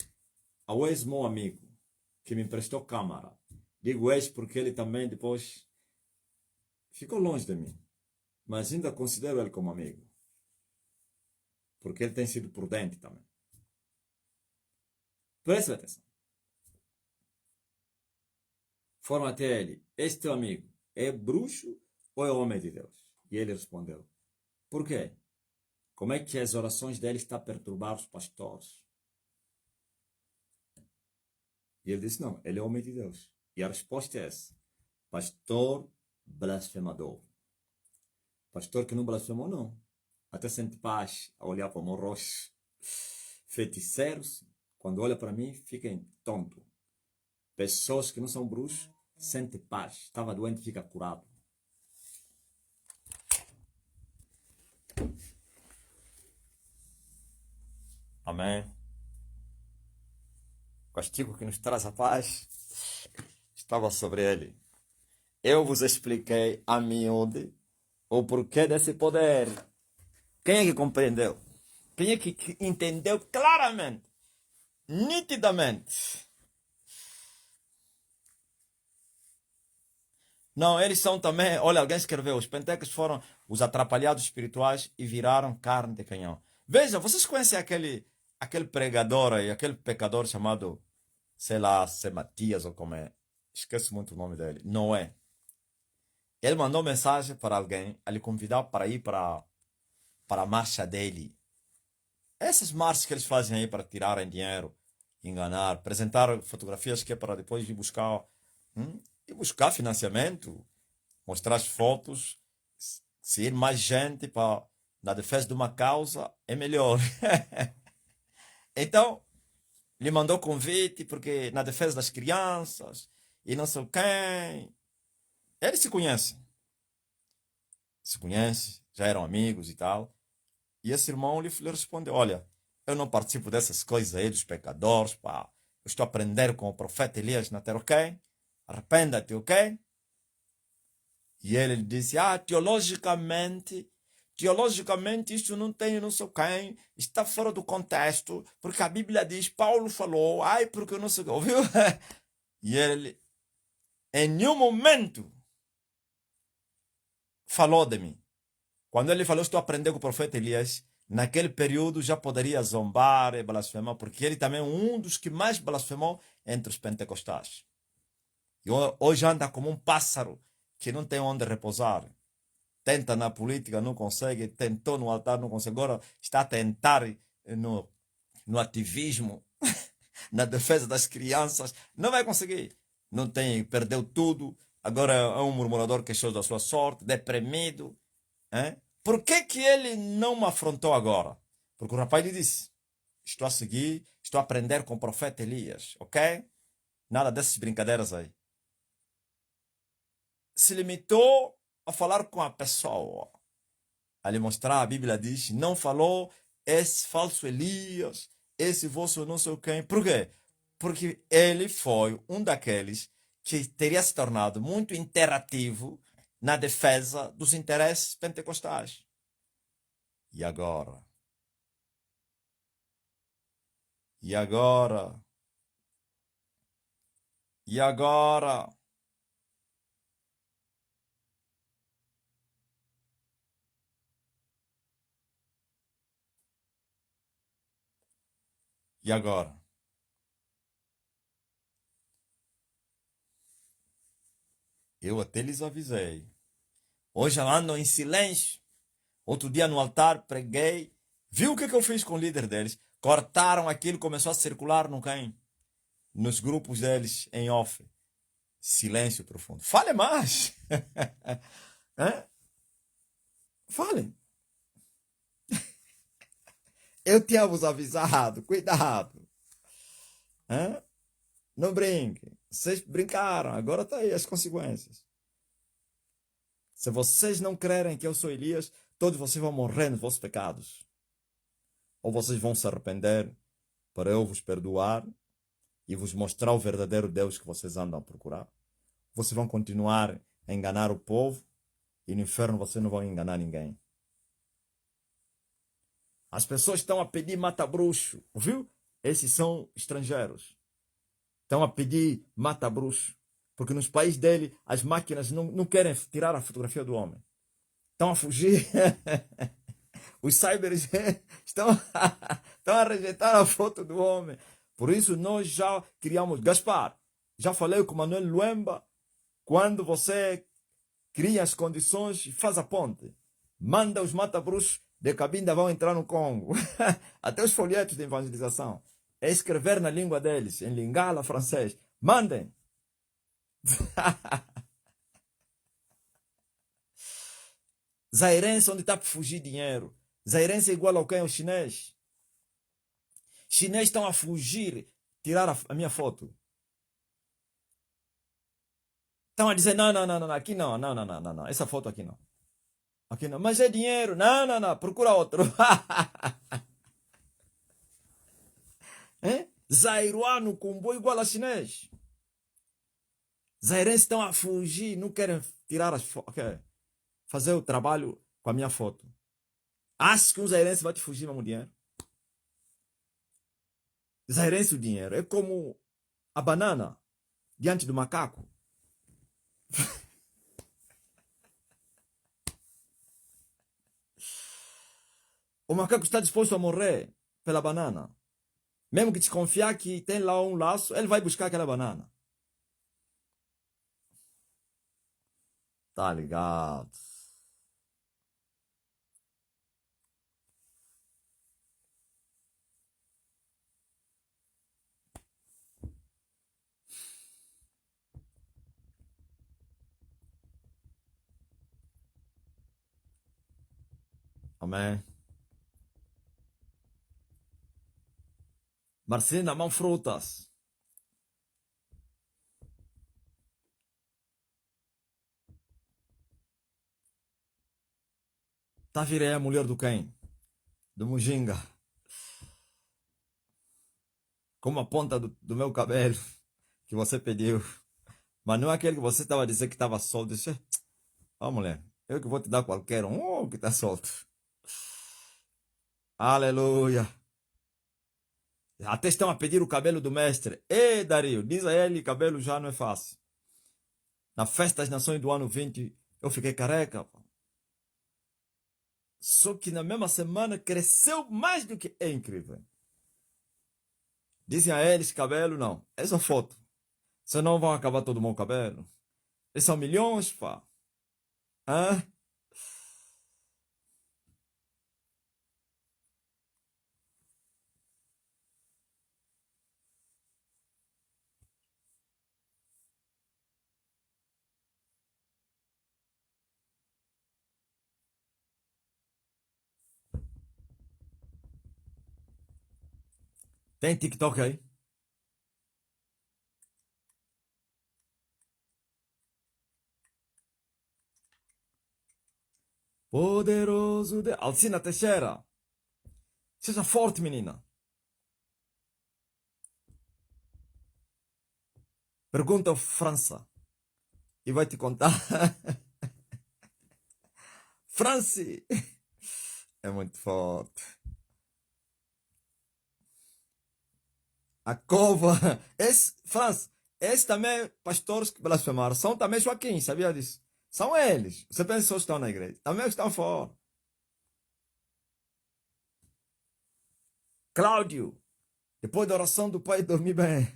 ao ex-meu amigo, que me emprestou câmara. Digo ex porque ele também depois ficou longe de mim. Mas ainda considero ele como amigo. Porque ele tem sido prudente também. Preste atenção. Foram até ele. Este teu amigo é bruxo ou é homem de Deus? E ele respondeu. Por quê? Como é que as orações dele estão a perturbar os pastores? E ele disse, não, ele é homem de Deus. E a resposta é essa. Pastor blasfemador. Pastor que não blasfemou, não. Até sente paz a olhar para o meu rosto. Feiticeiros, quando olha para mim, ficam tontos. Pessoas que não são bruxos, sentem paz. Estava doente, fica curado. Amém. O castigo que nos traz a paz estava sobre ele. Eu vos expliquei a miúde o porquê desse poder. Quem é que compreendeu? Quem é que entendeu claramente, nitidamente? Não, eles são também... Olha, alguém escreveu, os pentecostes foram os atrapalhados espirituais e viraram carne de canhão. Veja, vocês conhecem aquele pregador aí, aquele pecador chamado, sei lá, se Matias ou como é. Esqueço muito o nome dele. Noé. Ele mandou mensagem para alguém, a lhe convidar para ir para a marcha dele. Essas marchas que eles fazem aí para tirarem dinheiro, enganar, apresentar fotografias que é para depois ir buscar, ir buscar financiamento, mostrar as fotos, se ir mais gente para na defesa de uma causa, é melhor. Então, lhe mandou convite porque na defesa das crianças e não sei quem. Eles se conhecem, já eram amigos e tal. E esse irmão lhe respondeu: Olha, eu não participo dessas coisas aí dos pecadores, pá. Eu estou a aprender com o profeta Elias na terra, ok? Arrependa-te, ok? E ele lhe disse: teologicamente isto não tem não sei quem, está fora do contexto, porque a Bíblia diz, Paulo falou, ai, porque eu não sei, ouviu? E ele, em nenhum momento, falou de mim. Quando ele falou, estou aprendendo com o profeta Elias, naquele período já poderia zombar e blasfemar, porque ele também é um dos que mais blasfemou entre os pentecostais. E hoje anda como um pássaro que não tem onde repousar. Tenta na política, não consegue, tentou no altar, não consegue, agora está a tentar no ativismo, na defesa das crianças, não vai conseguir. Não tem, perdeu tudo, agora é um murmurador queixoso da sua sorte, deprimido. Hein? Por que que ele não me afrontou agora? Porque o rapaz lhe disse, estou a seguir, estou a aprender com o profeta Elias, ok? Nada dessas brincadeiras aí. Se limitou a falar com a pessoa, a lhe mostrar, a Bíblia diz, não falou esse falso Elias, esse vosso não sei quem. Por quê? Porque ele foi um daqueles que teria se tornado muito interativo na defesa dos interesses pentecostais. E agora? E agora? E agora? E agora? Eu até lhes avisei. Hoje andam em silêncio. Outro dia no altar preguei. Viu o que eu fiz com o líder deles? Cortaram aquilo, começou a circular no quem? Nos grupos deles em off. Silêncio profundo. Fale mais. Fale. Eu tínhamos avisado. Cuidado. Hã? Não brinque. Vocês brincaram. Agora está aí as consequências. Se vocês não crerem que eu sou Elias, todos vocês vão morrer nos vossos pecados. Ou vocês vão se arrepender para eu vos perdoar e vos mostrar o verdadeiro Deus que vocês andam a procurar. Vocês vão continuar a enganar o povo e no inferno vocês não vão enganar ninguém. As pessoas estão a pedir mata-bruxo, viu? Esses são estrangeiros. Estão a pedir mata-bruxo. Porque nos países dele as máquinas não querem tirar a fotografia do homem. Estão a fugir. Os cybers estão a rejeitar a foto do homem. Por isso nós já criamos. Gaspar, já falei com Manuel Luemba. Quando você cria as condições e faz a ponte, manda os mata-bruxos de Cabinda vão entrar no Congo. Até os folhetos de evangelização. É escrever na língua deles, em lingala, francês. Mandem. Zairense, onde está para fugir dinheiro? Zairense é igual ao quem? Ao chinês. Chineses estão a fugir, tirar a minha foto. Estão a dizer, não, aqui não, essa foto aqui não. Aqui não, mas é dinheiro, não, procura outro. Zairuano, comboio igual a chinês. Zairenses estão a fugir, não querem tirar as fotos, fazer o trabalho com a minha foto. Acho que um zairense vai te fugir mesmo dinheiro. Zairense o dinheiro é como a banana diante do macaco. O macaco está disposto a morrer pela banana. Mesmo que desconfiar que tem lá um laço, ele vai buscar aquela banana. Tá ligado? Amém. Marcelina, mão frutas. Tá virei a mulher do quem? Do Mujinga. Como a ponta do meu cabelo que você pediu. Mas não é aquele que você estava dizendo que estava solto. Disse, ó mulher, eu que vou te dar qualquer um que está solto. Aleluia. Até estão a pedir o cabelo do mestre. Ei, Dario, diz a ele, cabelo já não é fácil. Na festa das nações do ano 20, eu fiquei careca. Só que na mesma semana cresceu mais do que... É incrível. Dizem a eles, cabelo não. É só foto. Senão vão acabar todo o meu cabelo. Eles são milhões, pá. Hã? Tem TikTok aí? Poderoso de... Alcina Teixeira. Seja forte, menina. Pergunta ao França. E vai te contar. France. É muito forte. A cova. Esse também, pastores que blasfemaram, são também Joaquim, sabia disso? São eles. Você pensa que só estão na igreja. Também estão fora. Cláudio. Depois da oração do pai, dormir bem.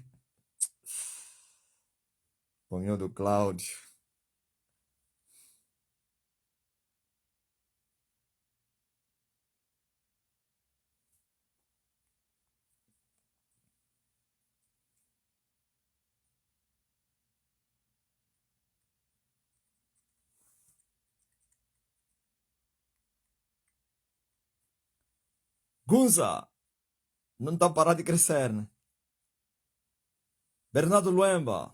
Punhão do Cláudio. Gunza. Não está parado de crescer, né? Bernardo Luemba.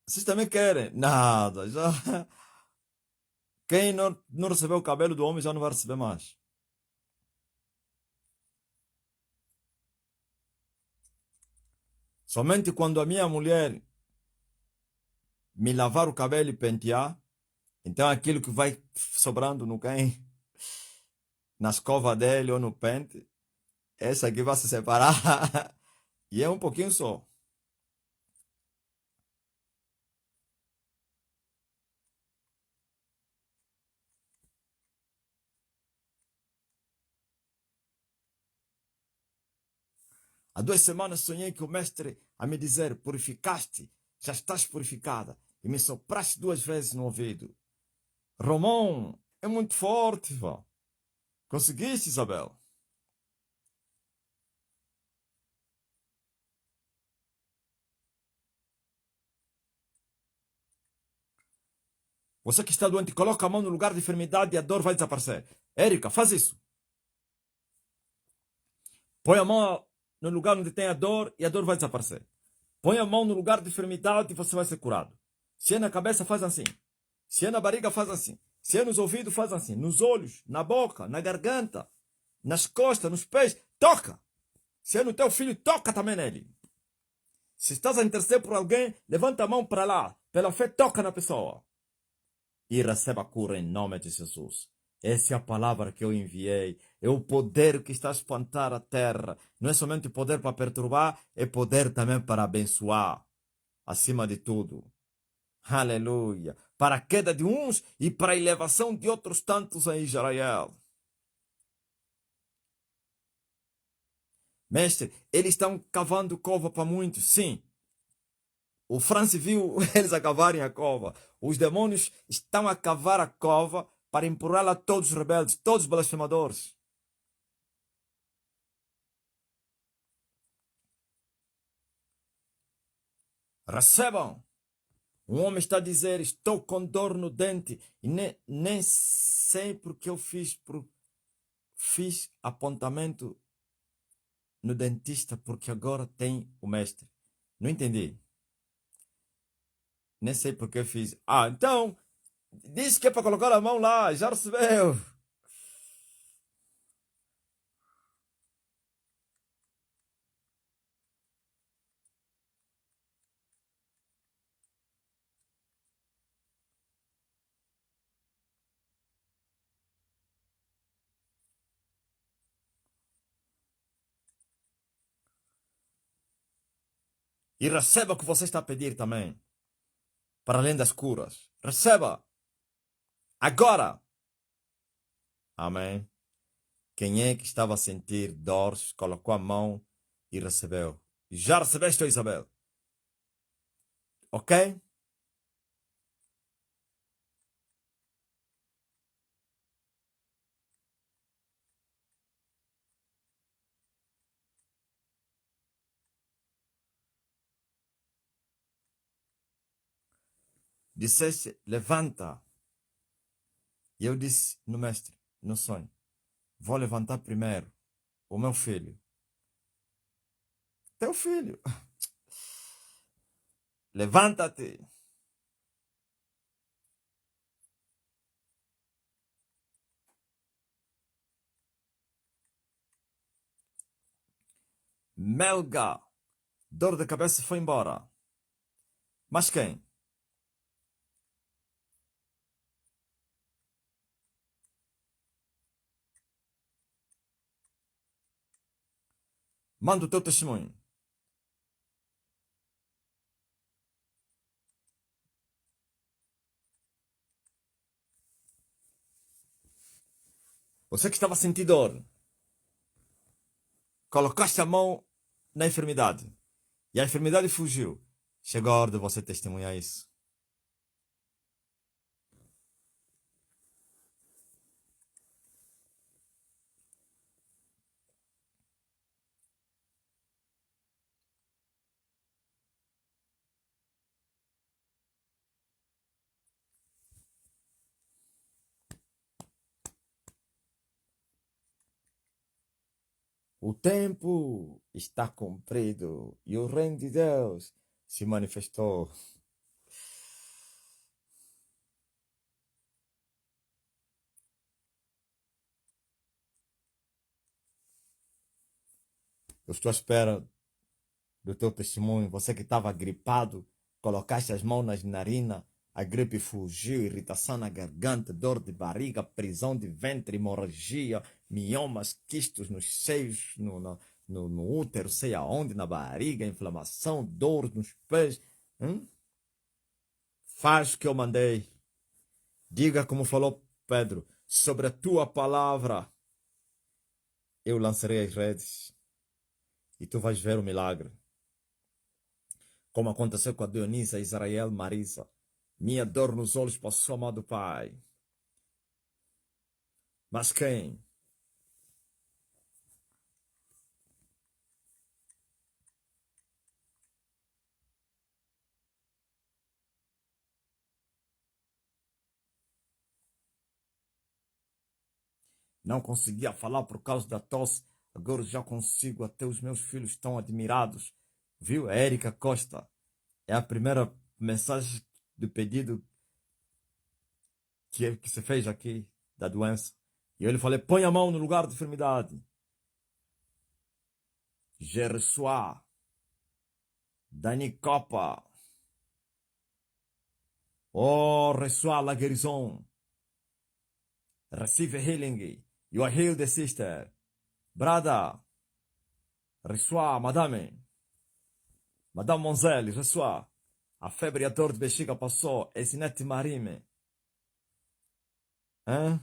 Vocês também querem? Nada. Já. Quem não recebeu o cabelo do homem já não vai receber mais. Somente quando a minha mulher me lavar o cabelo e pentear, então aquilo que vai sobrando no quem, na escova dele ou no pente, essa aqui vai se separar. E é um pouquinho só. Há 2 semanas sonhei que o mestre a me dizer, purificaste, já estás purificada. E me sopraste 2 vezes no ouvido. Romão, é muito forte, vó. Conseguiste, Isabel? Você que está doente, coloca a mão no lugar de enfermidade e a dor vai desaparecer. Érica, faz isso. Põe a mão no lugar onde tem a dor e a dor vai desaparecer. Põe a mão no lugar de enfermidade e você vai ser curado. Se é na cabeça, faz assim. Se é na barriga, faz assim. Se é nos ouvidos, faz assim. Nos olhos, na boca, na garganta, nas costas, nos pés. Toca! Se é no teu filho, toca também nele. Se estás a interceder por alguém, levanta a mão para lá. Pela fé, toca na pessoa. E receba a cura em nome de Jesus. Essa é a palavra que eu enviei. É o poder que está a espantar a terra. Não é somente poder para perturbar, é poder também para abençoar. Acima de tudo. Aleluia. Para a queda de uns e para a elevação de outros tantos em Israel. Mestre, eles estão cavando cova para muitos, sim. O Francis viu eles a cavarem a cova. Os demônios estão a cavar a cova para empurrá-la a todos os rebeldes, todos os blasfemadores. Recebam. Um homem está a dizer, estou com dor no dente e nem sei porque eu fiz apontamento no dentista porque agora tem o mestre. Não entendi. Nem sei porque eu fiz. Ah, então, disse que é para colocar a mão lá, já recebeu. E receba o que você está a pedir também. Para além das curas. Receba. Agora. Amém. Quem é que estava a sentir dores, colocou a mão e recebeu. Já recebeste, Isabel? Ok? Disseste, levanta. E eu disse no mestre, no sonho, vou levantar primeiro o meu filho. Teu filho. Levanta-te. Melga. Dor de cabeça foi embora. Mas quem? Manda o teu testemunho. Você que estava a sentir dor, colocaste a mão na enfermidade. E a enfermidade fugiu. Chegou a hora de você testemunhar isso. O tempo está cumprido e o reino de Deus se manifestou. Eu estou à espera do teu testemunho. Você que estava gripado, colocaste as mãos nas narinas, a gripe fugiu, irritação na garganta, dor de barriga, prisão de ventre, hemorragia, miomas, quistos nos seios, no útero, sei aonde, na barriga, inflamação, dor nos pés. Faz o que eu mandei. Diga como falou Pedro, sobre a tua palavra eu lançarei as redes e tu vais ver o milagre. Como aconteceu com a Dionisa, Israel, Marisa. Minha dor nos olhos passou, amado Pai. Mas quem? Não conseguia falar por causa da tosse. Agora já consigo, até os meus filhos estão admirados. Viu? A Érica Costa. É a primeira mensagem de pedido que se fez aqui da doença. E eu lhe falei, põe a mão no lugar de enfermidade. Je reçois. Dani Copa. Oh, reçois la guérison. Receive healing. You are healed, sister. Brother. Reçois, madame. Madame Monzelle, reçois. A febre e a dor de bexiga passou. Esinete marime. Hein?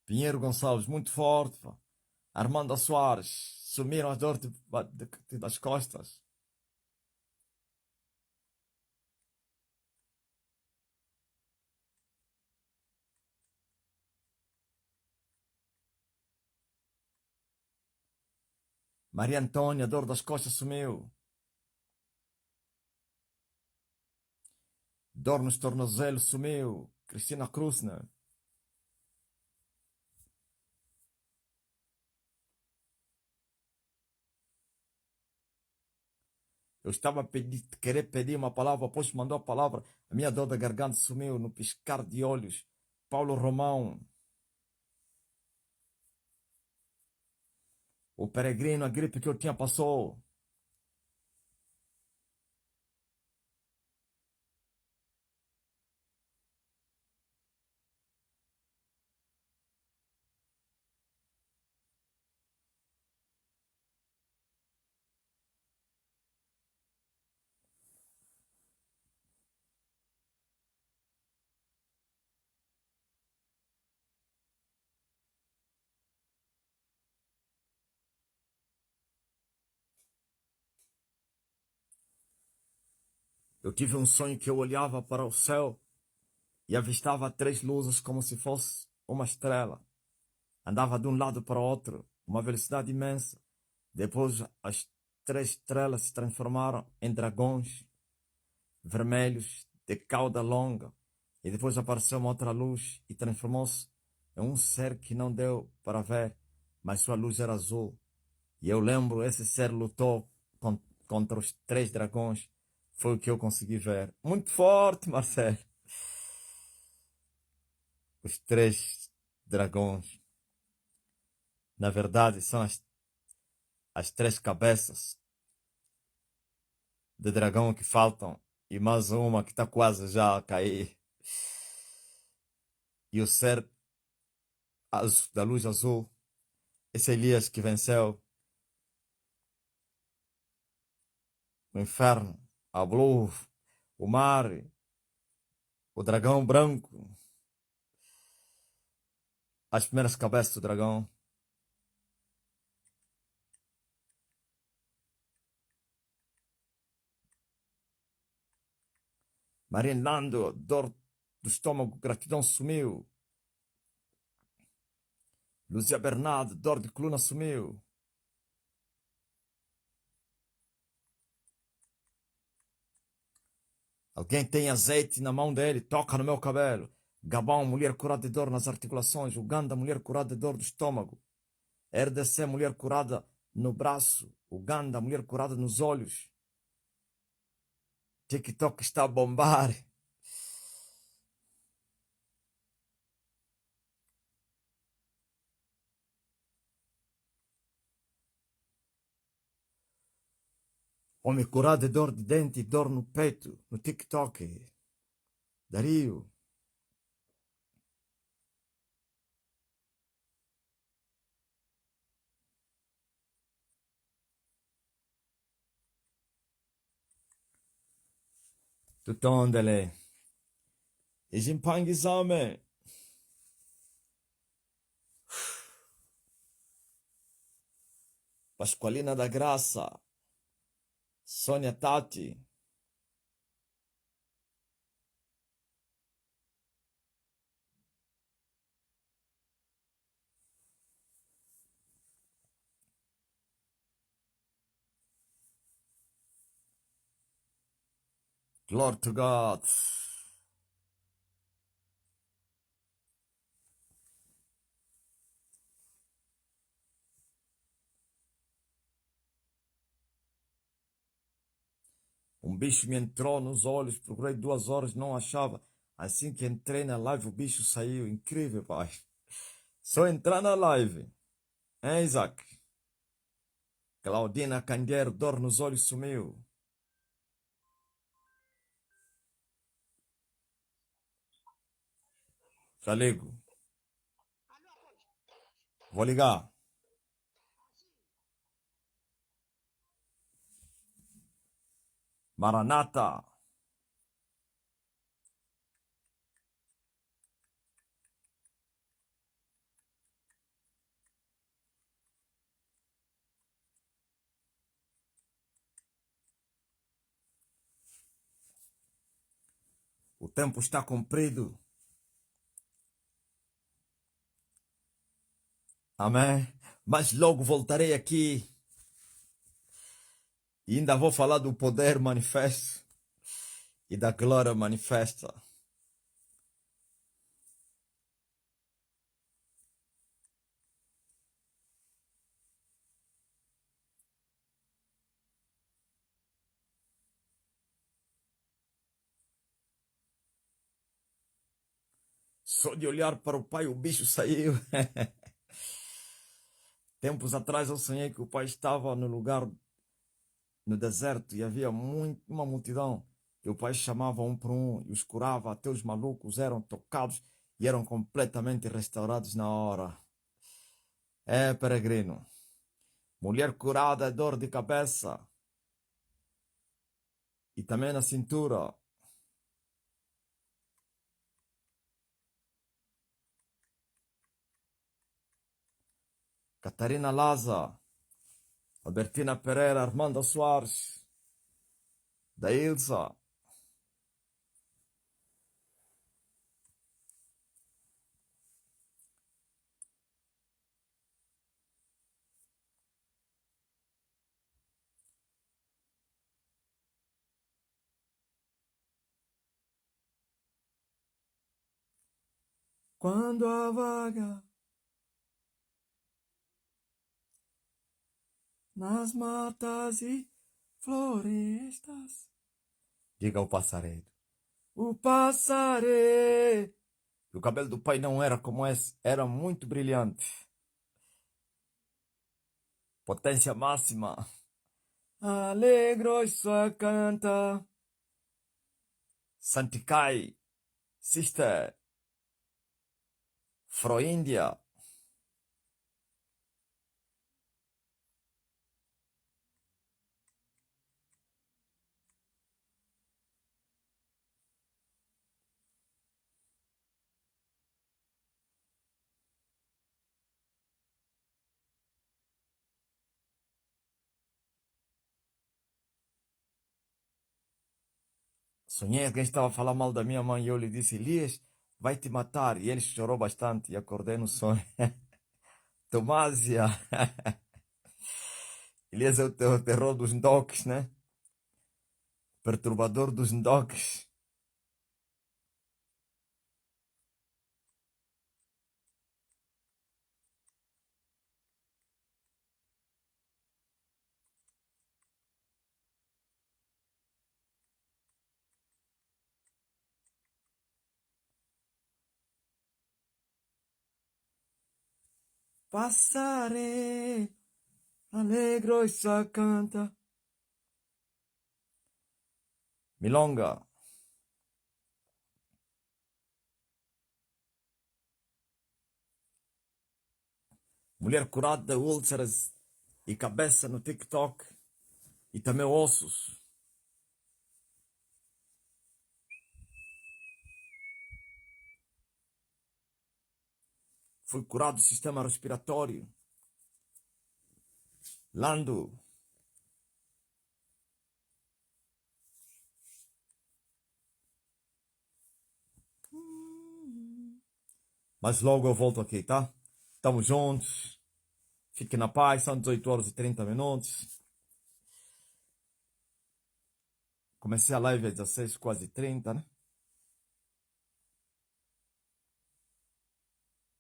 Pinheiro Gonçalves, muito forte. Pá. Armando Soares, sumiram as dores das costas. Maria Antônia, dor das costas sumiu. Dor nos tornozelos sumiu. Cristina Krusner. Eu estava a querer pedir uma palavra, depois mandou a palavra. A minha dor da garganta sumiu no piscar de olhos. Paulo Romão. O peregrino, a gripe que eu tinha passou. Eu tive um sonho que eu olhava para o céu e avistava 3 luzes como se fosse uma estrela. Andava de um lado para o outro, uma velocidade imensa. Depois as 3 estrelas se transformaram em dragões vermelhos de cauda longa. E depois apareceu uma outra luz e transformou-se em um ser que não deu para ver, mas sua luz era azul. E eu lembro, esse ser lutou contra os 3 dragões. Foi o que eu consegui ver. Muito forte, Marcelo. Os 3 dragões. Na verdade, são as 3 cabeças de dragão que faltam. E mais uma que está quase já a cair. E o ser da luz azul. Esse Elias que venceu o inferno, a Blue, o mar, o dragão branco. As primeiras cabeças do dragão. Marinando, dor do estômago, gratidão sumiu. Luzia Bernardo, dor de coluna sumiu. Alguém tem azeite na mão dele, toca no meu cabelo. Gabão, mulher curada de dor nas articulações. Uganda, mulher curada de dor do estômago. RDC, mulher curada no braço. Uganda, mulher curada nos olhos. TikTok está a bombar. Homem curado de dor de dente e dor no peito, no TikTok. Dario. Tutondele. E Jimpangizame. Pasqualina da Graça. Sônia Tati. Glory to God. Um bicho me entrou nos olhos, procurei 2 horas, não achava. Assim que entrei na live, o bicho saiu. Incrível, pai. Só entrar na live. Hein, Isaac? Claudina Candeiro, dor nos olhos, sumiu. Já ligo. Vou ligar. Maranata. O tempo está comprido. Amém. Mas logo voltarei aqui E ainda vou falar do poder manifesto e da glória manifesta. Só de olhar para o pai, o bicho saiu. Tempos atrás eu sonhei que o pai estava no lugar, no deserto, e havia uma multidão. E o pai chamava um por um e os curava, até os malucos eram tocados e eram completamente restaurados na hora. É, peregrino. Mulher curada é dor de cabeça e também na cintura. Catarina Laza, Albertina Pereira, Armando Soares, da Ilza. Quando a vaga nas matas e florestas. Diga ao passaredo. O passaredo. O cabelo do pai não era como esse, era muito brilhante. Potência máxima. Alegro e só canta. Santicai. Sister. Froíndia. Sonhei que alguém estava a falar mal da minha mãe e eu lhe disse, Elias, vai te matar. E ele chorou bastante e acordei no sonho. Tomásia. Elias é o terror dos ndoques, né? Perturbador dos ndoques. Passarei, alegro e só canta. Milonga. Mulher curada de úlceras e cabeça no TikTok. E também ossos. Foi curado do sistema respiratório. Lando. Mas logo eu volto aqui, tá? Tamo juntos. Fique na paz. São 18 horas e 30 minutos. Comecei a live às 16, quase 30, né?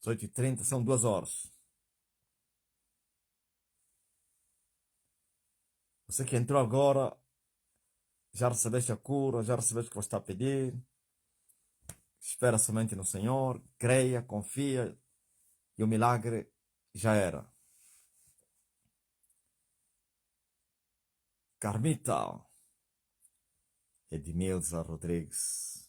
18h30, são 2 horas. Você que entrou agora, já recebeste a cura, já recebeste o que você está a pedir. Espera somente no Senhor, creia, confia e o milagre já era. Carmita Edmilza Rodrigues.